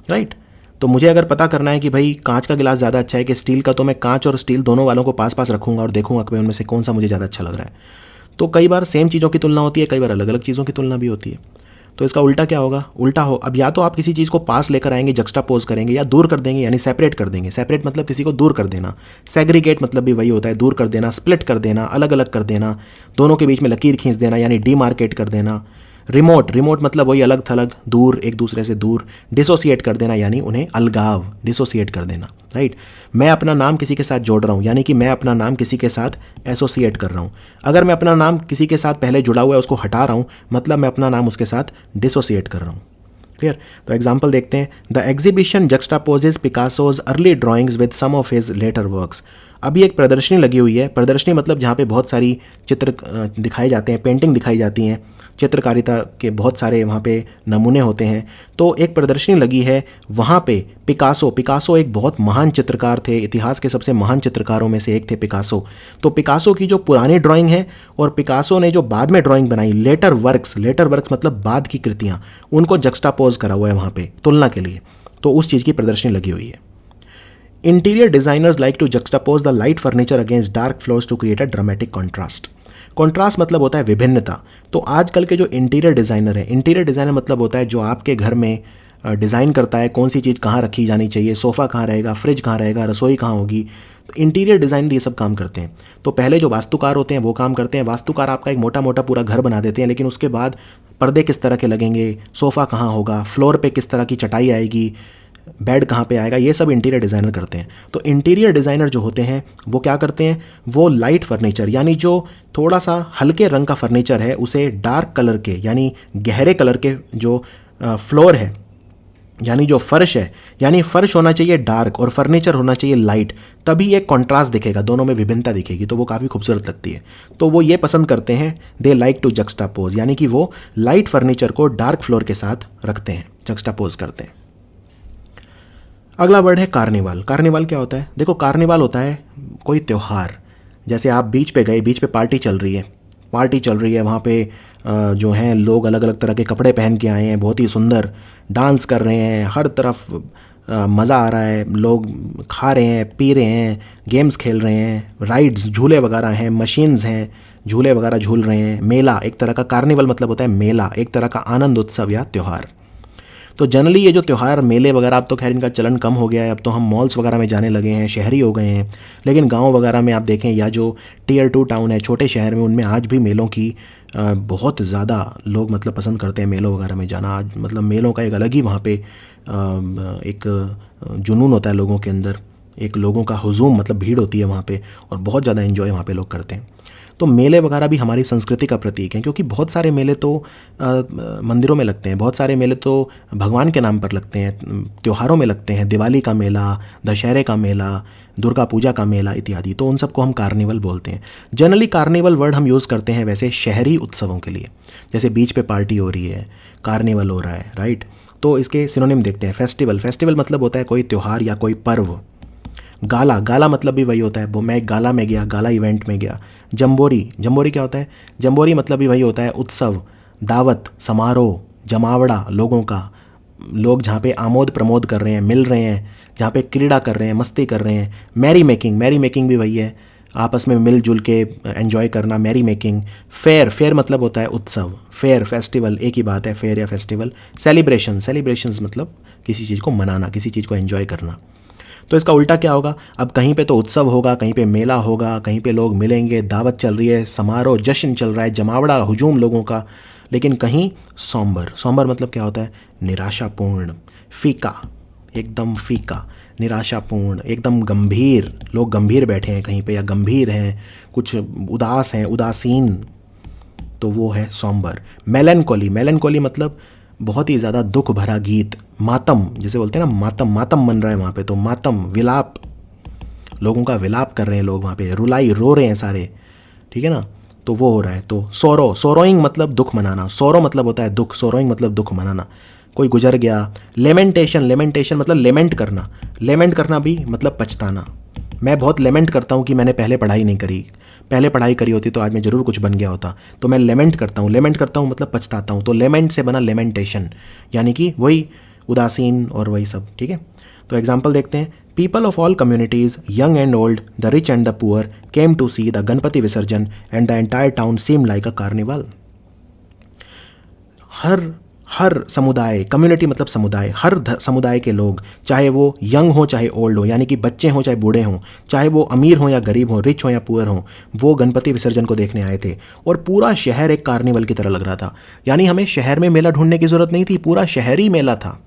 राइट। तो मुझे अगर पता करना है कि भाई कांच का गिलास ज़्यादा अच्छा है कि स्टील का, तो मैं कांच और स्टील दोनों वालों को पास पास रखूँगा और देखूँगा कि उनमें से कौन सा मुझे ज़्यादा अच्छा लग रहा है। तो कई बार सेम चीज़ों की तुलना होती है, कई बार अलग अलग चीज़ों की तुलना भी होती है। तो इसका उल्टा क्या होगा, अब या तो आप किसी चीज़ को पास लेकर आएंगे, जक्सटापोज करेंगे, या दूर कर देंगे यानी सेपरेट कर देंगे। सेपरेट मतलब किसी को दूर कर देना, सेग्रीगेट मतलब भी वही होता है, दूर कर देना, स्प्लिट कर देना, अलग अलग कर देना, दोनों के बीच में लकीर खींच देना यानी डीमार्केट कर देना। रिमोट मतलब वही अलग थलग, दूर, एक दूसरे से दूर। डिसोसिएट कर देना यानी उन्हें अलगाव, डिसोसिएट कर देना, राइट। मैं अपना नाम किसी के साथ जोड़ रहा हूँ, यानी कि मैं अपना नाम किसी के साथ एसोसिएट कर रहा हूँ। अगर मैं अपना नाम किसी के साथ पहले जुड़ा हुआ है उसको हटा रहा हूँ, मतलब मैं अपना नाम उसके साथ डिसोसिएट कर रहा हूँ। क्लियर। तो एग्जाम्पल देखते हैं। The exhibition juxtaposes Picasso's early drawings with some of his later works. अभी एक प्रदर्शनी लगी हुई है, प्रदर्शनी मतलब जहाँ पे बहुत सारी चित्र दिखाए जाते हैं, पेंटिंग दिखाई जाती हैं, चित्रकारिता के बहुत सारे वहाँ पे नमूने होते हैं। तो एक प्रदर्शनी लगी है, वहाँ पे पिकासो एक बहुत महान चित्रकार थे, इतिहास के सबसे महान चित्रकारों में से एक थे पिकासो। तो पिकासो की जो पुरानी ड्राइंग है और पिकासो ने जो बाद में ड्राइंग बनाई, लेटर वर्क्स मतलब बाद की कृतियाँ, उनको जक्स्टापोज करा हुआ है वहाँ पे तुलना के लिए। तो उस चीज़ की प्रदर्शनी लगी हुई है। Interior designers like to juxtapose the light furniture against dark floors to create a dramatic contrast. Contrast मतलब होता है विभिन्नता। तो आजकल के जो इंटीरियर डिज़ाइनर है, इंटीरियर डिज़ाइनर मतलब होता है जो आपके घर में डिज़ाइन करता है, कौन सी चीज़ कहाँ रखी जानी चाहिए, सोफ़ा कहाँ रहेगा, फ्रिज कहाँ रहेगा, रसोई कहाँ होगी। तो इंटीरियर डिज़ाइनर ये सब काम करते हैं। तो पहले जो वास्तुकार होते हैं वो काम करते हैं, वास्तुकार आपका एक मोटा मोटा पूरा घर बना देते हैं, लेकिन उसके बाद पर्दे किस तरह के लगेंगे, सोफ़ा कहाँ होगा, फ्लोर पे किस तरह की चटाई आएगी, बेड कहाँ पे आएगा, ये सब इंटीरियर डिज़ाइनर करते हैं। तो इंटीरियर डिज़ाइनर जो होते हैं वो क्या करते हैं, वो लाइट फर्नीचर यानी जो थोड़ा सा हल्के रंग का फर्नीचर है उसे डार्क कलर के यानी गहरे कलर के जो फ्लोर है यानी जो फर्श है, यानी फर्श होना चाहिए डार्क और फर्नीचर होना चाहिए लाइट, तभी एक कॉन्ट्रास्ट दिखेगा, दोनों में विभिन्नता दिखेगी, तो वो काफ़ी खूबसूरत लगती है। तो वो ये पसंद करते हैं, दे लाइक टू जक्स्टापोज, यानी कि वो लाइट फर्नीचर को डार्क फ्लोर के साथ रखते हैं, जक्स्टापोज करते हैं। अगला वर्ड है कार्निवाल। कार्निवाल क्या होता है? देखो, कार्निवाल होता है कोई त्यौहार। जैसे आप बीच पे गए, बीच पे पार्टी चल रही है, वहाँ पे जो हैं लोग अलग अलग तरह के कपड़े पहन के आए हैं, बहुत ही सुंदर डांस कर रहे हैं, हर तरफ मज़ा आ रहा है, लोग खा रहे हैं, पी रहे हैं, गेम्स खेल रहे हैं, राइड्स झूले वगैरह हैं, मशीन्स हैं, झूले वगैरह झूल रहे हैं। मेला एक तरह का, कार्निवल मतलब होता है मेला, एक तरह का आनंद उत्सव या त्यौहार। तो जनरली ये जो त्यौहार मेले वगैरह, अब तो खैर इनका चलन कम हो गया है, अब तो हम मॉल्स वगैरह में जाने लगे हैं, शहरी हो गए हैं। लेकिन गांव वगैरह में आप देखें या जो टियर 2 टाउन है, छोटे शहर में, उनमें आज भी मेलों की बहुत ज़्यादा लोग मतलब पसंद करते हैं मेलों वगैरह में जाना। आज मतलब मेलों का एक अलग ही वहाँ पे एक जुनून होता है लोगों के अंदर, एक लोगों का हुजूम मतलब भीड़ होती है वहाँ पे, और बहुत ज़्यादा एंजॉय वहाँ पे लोग करते हैं। तो मेले वगैरह भी हमारी संस्कृति का प्रतीक हैं, क्योंकि बहुत सारे मेले तो मंदिरों में लगते हैं, बहुत सारे मेले तो भगवान के नाम पर लगते हैं, त्योहारों में लगते हैं, दिवाली का मेला, दशहरे का मेला, दुर्गा पूजा का मेला इत्यादि। तो उन सबको हम कार्निवल बोलते हैं। जनरली कार्निवल वर्ड हम यूज़ करते हैं वैसे शहरी उत्सवों के लिए, जैसे बीच पे पार्टी हो रही है, कार्निवल हो रहा है, राइट। तो इसके सिनोनिम देखते हैं। फेस्टिवल मतलब होता है कोई त्यौहार या कोई पर्व। गाला मतलब भी वही होता है, वो मैं एक गाला में गया, गाला इवेंट में गया। जम्बोरी क्या होता है? जम्बोरी मतलब भी वही होता है, उत्सव, दावत, समारोह, जमावड़ा लोगों का, लोग जहाँ पे आमोद प्रमोद कर रहे हैं, मिल रहे हैं, जहाँ पे क्रीड़ा कर रहे हैं, मस्ती कर रहे हैं। मैरी मेकिंग भी वही है, आपस में मिलजुल के एंजॉय करना, मैरी मेकिंग। फेयर मतलब होता है उत्सव, फेस्टिवल एक ही बात है, फेयर या फेस्टिवल। सेलिब्रेशंस मतलब किसी चीज़ को मनाना, किसी चीज़ को एंजॉय करना। तो इसका उल्टा क्या होगा? अब कहीं पे तो उत्सव होगा, कहीं पे मेला होगा, कहीं पे लोग मिलेंगे, दावत चल रही है, समारोह, जश्न चल रहा है, जमावड़ा, हुजूम लोगों का। लेकिन कहीं सॉम्बर मतलब क्या होता है? निराशापूर्ण, फीका, एकदम फीका, निराशापूर्ण, एकदम गंभीर, लोग गंभीर बैठे हैं कहीं पे, या गंभीर हैं, कुछ उदास हैं, उदासीन, तो वो है सॉम्बर। मेलनकोली मतलब बहुत ही ज़्यादा दुख भरा गीत, मातम जिसे बोलते हैं ना, मातम मन रहा है वहाँ पे, तो मातम, विलाप, लोगों का विलाप कर रहे हैं लोग वहाँ पे, रुलाई, रो रहे हैं सारे, ठीक है ना, तो वो हो रहा है। तो सोरोइंग मतलब दुख मनाना, सोरो मतलब होता है दुख, सोरोइंग मतलब दुख मनाना, कोई गुजर गया। लेमेंटेशन मतलब लेमेंट करना भी मतलब पछताना। मैं बहुत लेमेंट करता हूँ कि मैंने पहले पढ़ाई नहीं करी, पहले पढ़ाई करी होती तो आज मैं ज़रूर कुछ बन गया होता, तो मैं लेमेंट करता हूँ मतलब पछताता हूँ। तो लेमेंट से बना लेमेंटेशन, यानी कि वही उदासीन और वही सब, ठीक है। तो एग्जाम्पल देखते हैं। People of all communities, young and old, the rich and the poor, came to see the Ganpati Visarjan and the entire town seem like a carnival. हर समुदाय, कम्युनिटी मतलब समुदाय, हर समुदाय के लोग, चाहे वो यंग हो चाहे ओल्ड हो, यानी कि बच्चे हों चाहे बूढ़े हों, चाहे वो अमीर हों या गरीब हों, रिच हो या पुअर हों, वो गणपति विसर्जन को देखने आए थे। और पूरा शहर एक कार्निवल की तरह लग रहा था, यानी हमें शहर में मेला ढूंढने की ज़रूरत नहीं थी, पूरा शहर ही मेला था।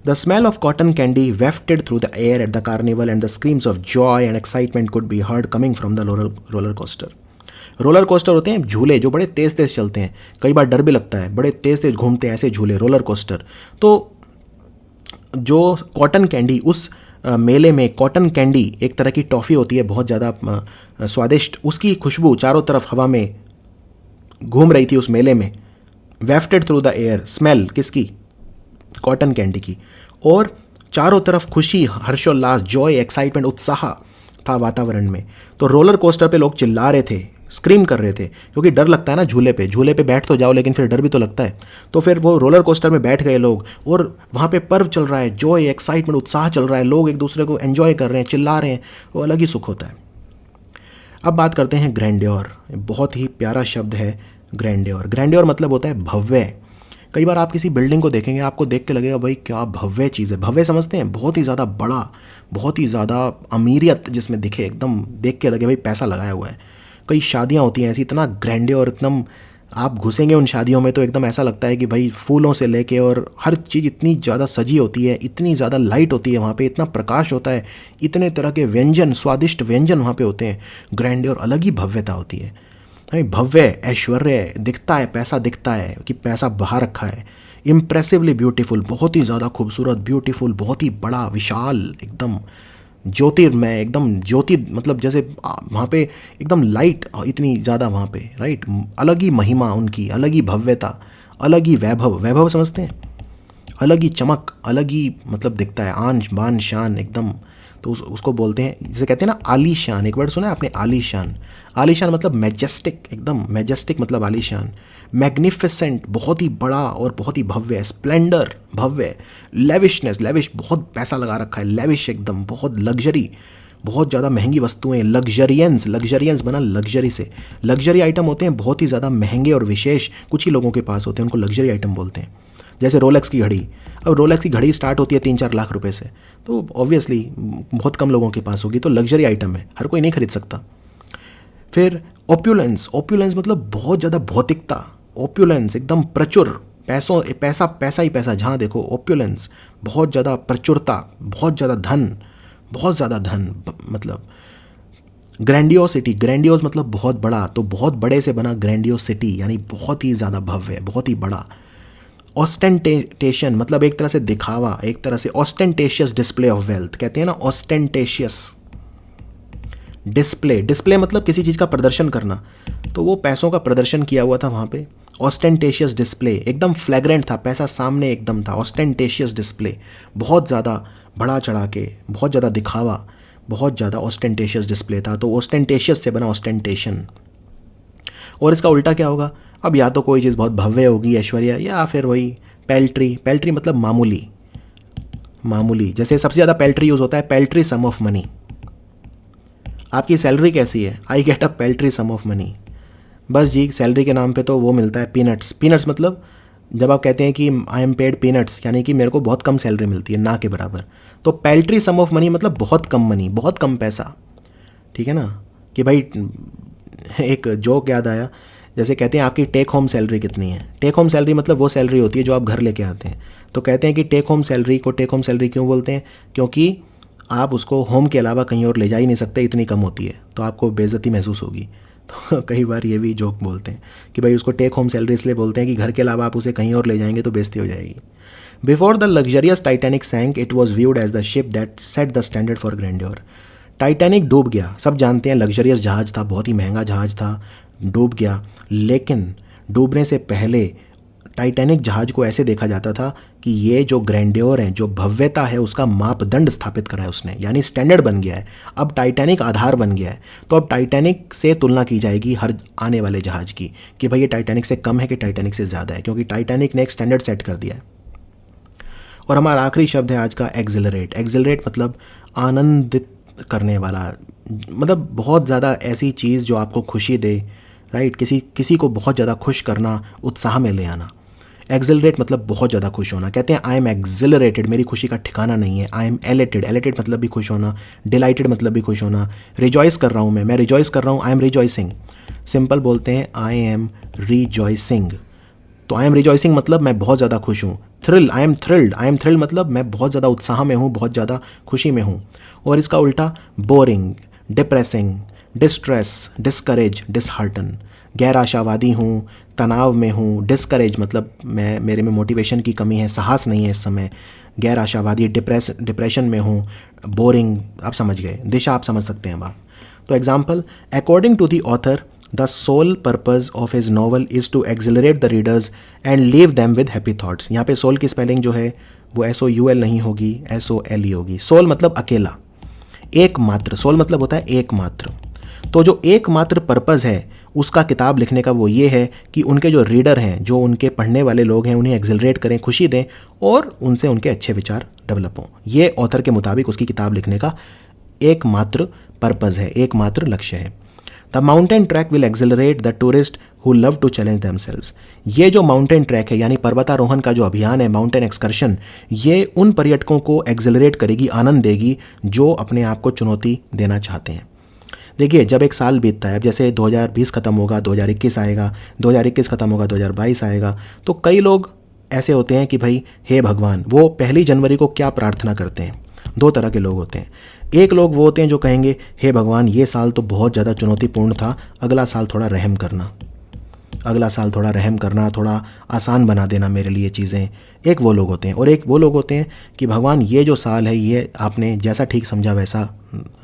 The smell of cotton candy wafted through the air at the carnival and the screams of joy and excitement could be heard coming from the roller coaster. Roller coaster होते हैं झूले जो बड़े तेज़ चलते हैं, कई बार डर भी लगता है, बड़े तेज़ घूमते हैं ऐसे झूले, रोलर कोस्टर। तो जो कॉटन कैंडी, उस मेले में कॉटन कैंडी, एक तरह की टॉफ़ी होती है बहुत ज़्यादा स्वादिष्ट, उसकी खुशबू चारों तरफ हवा में घूम रही थी उस मेले में। वेफ्टेड थ्रू द एयर, स्मेल किसकी? कॉटन कैंडी की। और चारों तरफ खुशी, हर्षोल्लास, जॉय, एक्साइटमेंट, उत्साह था वातावरण में। तो रोलर कोस्टर पे लोग चिल्ला रहे थे, स्क्रीम कर रहे थे, क्योंकि डर लगता है ना झूले पे बैठ तो जाओ लेकिन फिर डर भी तो लगता है। तो फिर वो रोलर कोस्टर में बैठ गए लोग और वहाँ पे पर्व चल रहा है, जॉय, एक्साइटमेंट, उत्साह चल रहा है, लोग एक दूसरे को एंजॉय कर रहे हैं, चिल्ला रहे हैं, वो अलग ही सुख होता है। अब बात करते हैं ग्रैंड्योर। बहुत ही प्यारा शब्द है ग्रैंड्योर। ग्रैंड्योर मतलब होता है भव्य। कई बार आप किसी बिल्डिंग को देखेंगे, आपको देख के लगेगा भाई क्या भव्य चीज़ है। भव्य समझते हैं? बहुत ही ज़्यादा बड़ा, बहुत ही ज़्यादा अमीरियत जिसमें दिखे, एकदम देख के लगे भाई पैसा लगाया हुआ है। कई शादियाँ होती हैं ऐसी, इतना ग्रैंड्योर, एकदम आप घुसेंगे उन शादियों में तो एकदम ऐसा लगता है कि भाई फूलों से लेके और हर चीज़ इतनी ज़्यादा सजी होती है, इतनी ज़्यादा लाइट होती है वहाँ पे, इतना प्रकाश होता है, इतने तरह के व्यंजन, स्वादिष्ट व्यंजन वहाँ पे होते हैं। ग्रैंड्योर, अलग ही भव्यता होती है। भव्य, ऐश्वर्य दिखता है, पैसा दिखता है कि पैसा बाहर रखा है। इम्प्रेसिवली ब्यूटीफुल, बहुत ही ज़्यादा खूबसूरत, ब्यूटीफुल, बहुत ही बड़ा, विशाल, एकदम ज्योतिर्मय, एकदम ज्योति, मतलब जैसे वहाँ पे एकदम लाइट इतनी ज़्यादा वहाँ पे, राइट। अलग ही महिमा उनकी, अलग ही भव्यता, अलग ही वैभव। वैभव समझते हैं? अलग ही चमक, अलग ही मतलब दिखता है, आन बान शान एकदम। तो उसको बोलते हैं, जिसे कहते हैं ना आलीशान। एक वर्ड सुना है आपने, आलीशान? आलीशान मतलब मैजेस्टिक, एकदम मैजेस्टिक मतलब आलीशान। मैग्निफिसेंट, बहुत ही बड़ा और बहुत ही भव्य। स्प्लेंडर, भव्य। लेविशनेस, लेविश, बहुत पैसा लगा रखा है, लेविश एकदम, बहुत लग्जरी, बहुत ज़्यादा महंगी वस्तुएं। लग्जरियंस, लग्जरियंस बना लग्जरी से। लग्जरी आइटम होते हैं बहुत ही ज़्यादा महंगे और विशेष, कुछ ही लोगों के पास होते हैं, उनको लग्जरी आइटम बोलते हैं। जैसे रोलेक्स की घड़ी। अब रोलेक्स की घड़ी स्टार्ट होती है 3-4 लाख रुपए से, तो ऑब्वियसली बहुत कम लोगों के पास होगी, तो लग्जरी आइटम है, हर कोई नहीं खरीद सकता। फिर ओप्युलेंस। ओप्युलेंस मतलब बहुत ज़्यादा भौतिकता। ओप्युलेंस एकदम प्रचुर, पैसा पैसा ही पैसा, जहाँ देखो ओप्युलेंस, बहुत ज़्यादा प्रचुरता, बहुत ज़्यादा धन, बहुत ज़्यादा धन। मतलब ग्रैंडियोसिटी, ग्रैंडियोस मतलब बहुत बड़ा, तो बहुत बड़े से बना ग्रैंडियोसिटी, यानी बहुत ही ज़्यादा भव्य, बहुत ही बड़ा। ऑस्टेंटेशन मतलब एक तरह से दिखावा, एक तरह से ऑस्टेंटेशियस डिस्प्ले ऑफ वेल्थ, कहते हैं ना ऑस्टेंटेशियस डिस्प्ले। डिस्प्ले मतलब किसी चीज़ का प्रदर्शन करना, तो वो पैसों का प्रदर्शन किया हुआ था वहाँ पे। ऑस्टेंटेशियस डिस्प्ले, एकदम फ्लैग्रेंट था, पैसा सामने एकदम था। ऑस्टेंटेशियस डिस्प्ले, बहुत ज़्यादा बढ़ा चढ़ा के, बहुत ज़्यादा दिखावा, बहुत ज़्यादा ऑस्टेंटेशियस डिस्प्ले था। तो ऑस्टेंटेशियस से बना ऑस्टेंटेशन। और इसका उल्टा क्या होगा? अब या तो कोई चीज़ बहुत भव्य होगी, ऐश्वर्या, या फिर वही पैल्ट्री। पैल्ट्री मतलब मामूली, मामूली। जैसे सबसे ज़्यादा पैल्ट्री यूज़ होता है, पैल्ट्री सम ऑफ मनी। आपकी सैलरी कैसी है? I get a paltry sum of money. बस जी, सैलरी के नाम पे तो वो मिलता है पीनट्स। पीनट्स मतलब जब आप कहते हैं कि आई एम पेड पीनट्स, यानी कि मेरे को बहुत कम सैलरी मिलती है, ना के बराबर। तो पैल्ट्री सम ऑफ मनी मतलब बहुत कम मनी, बहुत कम पैसा, ठीक है ना। कि भाई एक जोक याद आया, जैसे कहते हैं आपकी टेक होम सैलरी कितनी है? टेक होम सैलरी मतलब वो सैलरी होती है जो आप घर लेके आते हैं। तो कहते हैं कि टेक होम सैलरी को टेक होम सैलरी क्यों बोलते हैं? क्योंकि आप उसको होम के अलावा कहीं और ले जा ही नहीं सकते, इतनी कम होती है, तो आपको बेइज्जती महसूस होगी। तो कई बार ये भी जोक बोलते हैं कि भाई उसको टेक होम सैलरी इसलिए बोलते हैं कि घर के अलावा आप उसे कहीं और ले जाएंगे तो बेइज्जती हो जाएगी। Before the luxurious Titanic sank, it was viewed as the ship that set the standard for grandeur. Titanic डूब गया, सब जानते हैं लग्जरियस जहाज़ था, बहुत ही महंगा जहाज़ था, डूब गया। लेकिन डूबने से पहले टाइटैनिक जहाज़ को ऐसे देखा जाता था कि ये जो ग्रैंड्योर है, जो भव्यता है, उसका मापदंड स्थापित करा है उसने, यानी स्टैंडर्ड बन गया है। अब टाइटैनिक आधार बन गया है, तो अब टाइटैनिक से तुलना की जाएगी हर आने वाले जहाज़ की कि भाई ये टाइटैनिक से कम है कि टाइटैनिक से ज़्यादा है, क्योंकि टाइटैनिक ने एक स्टैंडर्ड सेट कर दिया है। और हमारा आखिरी शब्द है आज का एक्सिलरेट। एक्सिलरेट मतलब आनंदित करने वाला, मतलब बहुत ज़्यादा ऐसी चीज़ जो आपको खुशी दे, राइट। किसी को बहुत ज़्यादा खुश करना, उत्साह में ले आना। एक्सिलरेट मतलब बहुत ज़्यादा खुश होना। कहते हैं आई एम एक्सिलरेटेड, मेरी खुशी का ठिकाना नहीं है। आई एम एलेटेड, एलेटेड मतलब भी खुश होना, डिलाइटेड मतलब भी खुश होना। रिजॉइस कर रहा हूँ मैं रिजॉइस कर रहा हूँ, आई एम रिजॉइसिंग। सिंपल बोलते हैं आई एम रिजॉइसिंग। तो आई एम रिजॉइसिंग मतलब मैं बहुत ज़्यादा खुश हूँ। Thrill, I am thrilled, I am thrilled मतलब मैं बहुत ज़्यादा उत्साह में हूँ, बहुत ज़्यादा खुशी में हूँ। और इसका उल्टा boring, depressing, distress, discourage, dishearten. गैर आशावादी हूँ, तनाव में हूँ, डिस्करेज मतलब मेरे में मोटिवेशन की कमी है, साहस नहीं है इस समय, गैर आशावादी, डिप्रेशन में हूँ, बोरिंग, आप समझ गए, दिशा आप समझ सकते हैं आप। तो example, according to the author the sole purpose of his novel is to accelerate the readers and leave them with happy thoughts. यहाँ पे सोल की स्पेलिंग जो है वो SOUL नहीं होगी, SOLE होगी। सोल मतलब अकेला, एकमात्र, सोल मतलब होता है एकमात्र। तो जो एकमात्र पर्पज़ है उसका किताब लिखने का वो ये है कि उनके जो रीडर हैं, जो उनके पढ़ने वाले लोग हैं, उन्हें एक्सिलरेट करें, खुशी दें और उनसे उनके अच्छे विचार डेवलप हों। ये ऑथर के मुताबिक उसकी किताब लिखने का एकमात्र पर्पज़ है, एकमात्र लक्ष्य है। The mountain track will accelerate the tourist who love to challenge themselves. ये जो माउंटेन ट्रैक है यानी पर्वतारोहण का जो अभियान है, माउंटेन एक्सकर्शन, ये उन पर्यटकों को एक्सिलरेट करेगी, आनंद देगी जो अपने आप को चुनौती देना चाहते हैं। देखिए, जब एक साल बीतता है, अब जैसे 2020 ख़त्म होगा, 2021 आएगा, 2021 ख़त्म होगा, 2022 आएगा, तो कई लोग ऐसे होते हैं कि भाई हे भगवान, वो 1 जनवरी को क्या प्रार्थना करते हैं। 2 तरह के लोग होते हैं। एक लोग वो होते हैं जो कहेंगे हे भगवान, ये साल तो बहुत ज़्यादा चुनौतीपूर्ण था, अगला साल थोड़ा रहम करना, अगला साल थोड़ा रहम करना, थोड़ा आसान बना देना मेरे लिए चीज़ें। एक वो लोग होते हैं। और एक वो लोग होते हैं कि भगवान ये जो साल है, ये आपने जैसा ठीक समझा वैसा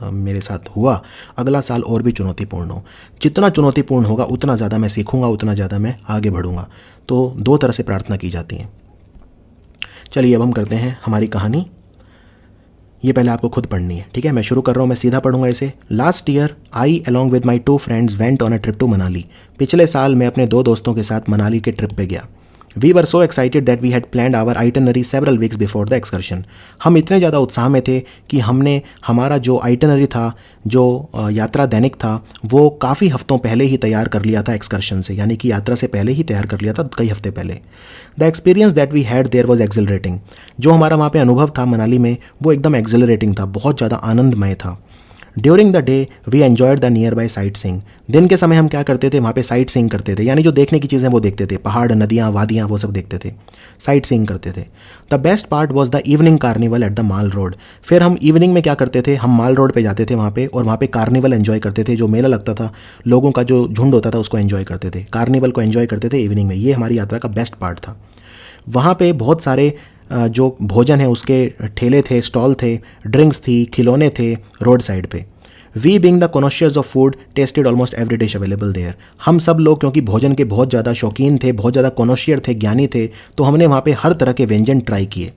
मेरे साथ हुआ, अगला साल और भी चुनौतीपूर्ण हो। जितना चुनौतीपूर्ण होगा उतना ज़्यादा मैं सीखूंगा, उतना ज़्यादा मैं आगे बढ़ूंगा। तो 2 तरह से प्रार्थना की जाती है। चलिए अब हम करते हैं हमारी कहानी। ये पहले आपको खुद पढ़नी है, ठीक है। मैं शुरू कर रहा हूँ, मैं सीधा पढ़ूंगा इसे। Last year I along with my 2 friends went on a trip to Manali. पिछले साल मैं अपने 2 दोस्तों के साथ मनाली के ट्रिप पे गया। We were so excited that we had planned our itinerary several weeks before the excursion. हम इतने ज़्यादा उत्साह में थे कि हमने हमारा जो आइटनरी था, जो यात्रा दैनिक था, वो काफ़ी हफ्तों पहले ही तैयार कर लिया था एक्सकर्शन से, यानी कि यात्रा से पहले ही तैयार कर लिया था, कई हफ्ते पहले। The experience that we had there was accelerating. जो हमारा वहाँ पे अनुभव था मनाली में, वो एकदम एक्सिलरेटिंग था, बहुत ज़्यादा आनंदमय था। During the day we enjoyed the nearby sightseeing. दिन के समय हम क्या करते थे, वहाँ पे साइट सीइंग करते थे, यानी जो देखने की चीज़ें वो देखते थे, पहाड़, नदियाँ, वादियाँ, वो सब देखते थे, साइट सीइंग करते थे। The best part was the evening carnival at the mall road. फिर हम इवनिंग में क्या करते थे, हम माल रोड पे जाते थे वहाँ पे, और वहाँ पे कार्निवल एंजॉय करते थे। जो मेला लगता था, लोगों का जो झुंड होता था, उसको एंजॉय करते थे, कार्निवल को एंजॉय करते थे इवनिंग में। ये हमारी यात्रा का बेस्ट पार्ट था। वहाँ पे बहुत सारे जो भोजन है उसके ठेले थे, स्टॉल थे, ड्रिंक्स थी, खिलौने थे रोड साइड पे। We being the conscious of food tasted almost every dish available there. हम सब लोग क्योंकि भोजन के बहुत ज़्यादा शौकीन थे, बहुत ज़्यादा कॉनशियर थे, ज्ञानी थे, तो हमने वहाँ पे हर तरह के व्यंजन ट्राई किए।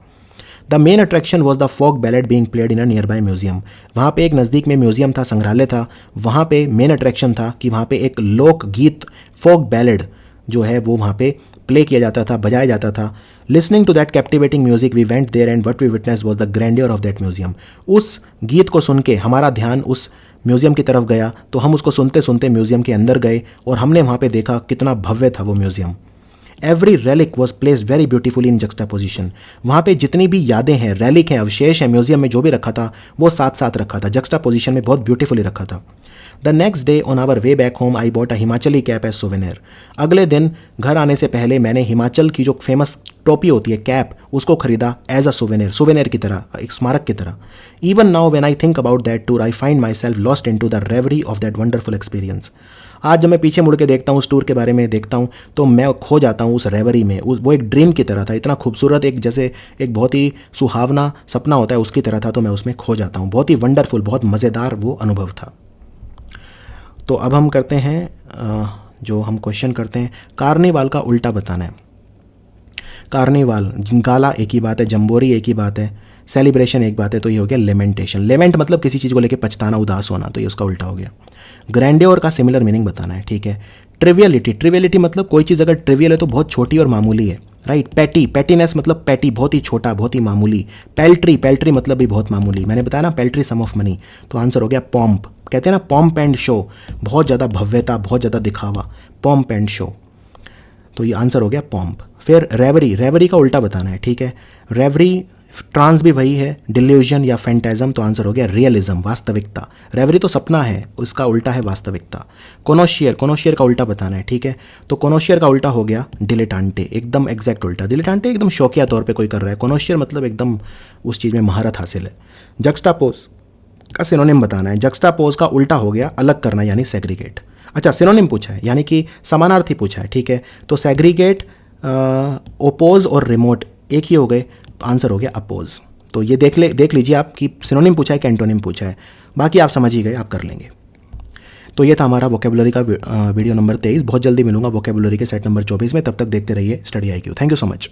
The main attraction was the folk ballad being played in a nearby museum. वहाँ पे एक नज़दीक में म्यूजियम था, संग्रहालय था, वहाँ पे मेन अट्रैक्शन था कि वहाँ पे एक लोक गीत, फोक बैलेड जो है वो वहाँ पे प्ले किया जाता था, बजाया जाता था। Listening to that captivating music we went there and what we witness was the grandeur of that museum. उस गीत को सुन के हमारा ध्यान उस म्यूज़ियम की तरफ गया, तो हम उसको सुनते सुनते म्यूज़ियम के अंदर गए और हमने वहाँ पे देखा कितना भव्य था वो museum. Every relic was placed very beautifully in juxtaposition. वहाँ पे जितनी भी यादें हैं, रेलिक हैं, अवशेष हैं, म्यूज़ियम में जो भी रखा था वो साथ साथ रखा था, जक्सटापोजिशन में बहुत ब्यूटीफुली रखा था। The next day on our way back home I bought a Himachali cap as souvenir. अगले दिन घर आने से पहले मैंने हिमाचल की जो फेमस टोपी होती है, कैप, उसको खरीदा एज अ सोवेनियर की तरह, एक स्मारक की तरह। Even now when I think about that tour I find myself lost into the reverie of that wonderful experience. आज जब मैं पीछे मुड़ के देखता हूँ, उस टूर के बारे में देखता हूँ, तो मैं खो जाता हूँ उस रेवरी में। वो एक ड्रीम की तरह था, इतना खूबसूरत, एक जैसे एक बहुत ही सुहावना सपना होता है उसकी तरह था, तो मैं उसमें खो जाता हूँ। बहुत ही वंडरफुल, बहुत मज़ेदार वो अनुभव था। तो अब हम करते हैं जो हम क्वेश्चन करते हैं, कार्निवाल का उल्टा बताना है। कार्निवाल, गाला एक ही बात है, जम्बोरी एक ही बात है, सेलिब्रेशन एक बात है, तो ये हो गया लेमेंटेशन। लेमेंट मतलब किसी चीज़ को लेकर पछताना, उदास होना, तो ये उसका उल्टा हो गया। ग्रैंडियोर का सिमिलर मीनिंग बताना है, ठीक है। ट्रिवियलिटी मतलब कोई चीज़ अगर ट्रिवियल है तो बहुत छोटी और मामूली है, राइट। पैटीनेस मतलब पैटी, बहुत ही छोटा, बहुत ही मामूली। पैल्ट्री मतलब भी बहुत मामूली। मैंने बताया ना, पैल्ट्री सम ऑफ मनी, तो आंसर हो गया पॉम्प। कहते हैं ना पॉम्प एंड शो, बहुत ज़्यादा भव्यता, बहुत ज़्यादा दिखावा, पॉम्प एंड शो, तो ये आंसर हो गया पॉम्प। फिर रेवरी का उल्टा बताना है, ठीक है। रेवरी ट्रांस भी वही है, डिल्यूजन या फैंटेजम, तो आंसर हो गया रियलिज्म, वास्तविकता। रेवरी तो सपना है, उसका उल्टा है वास्तविकता। कोनोशियर का उल्टा बताना है, ठीक है। तो कोनोशियर का उल्टा हो गया डिलेटांटे, एकदम एग्जैक्ट उल्टा। डिलेटांटे एकदम शौकिया तौर पे कोई कर रहा है, कोनोशियर मतलब एकदम उस चीज़ में महारत हासिल है। जक्स्टापोज का सिनोनिम बताना है। जक्स्टापोज का उल्टा हो गया अलग करना, यानी सेग्रीगेट। अच्छा, सिनोनिम पूछा है यानी कि समानार्थी पूछा है, ठीक है। तो सेग्रीगेट, ओपोज और रिमोट एक ही हो गए, तो आंसर हो गया अपोज। तो ये देख लीजिए आप कि सिनोनिम पूछा है कि एंटोनिम पूछा है, बाकी आप समझ ही गए, आप कर लेंगे। तो ये था हमारा वोकेबुलरी का वीडियो नंबर 23। बहुत जल्दी मिलूंगा वोकेबुलरी के सेट नंबर 24 में। तब तक देखते रहिए study IQ। Thank you so much.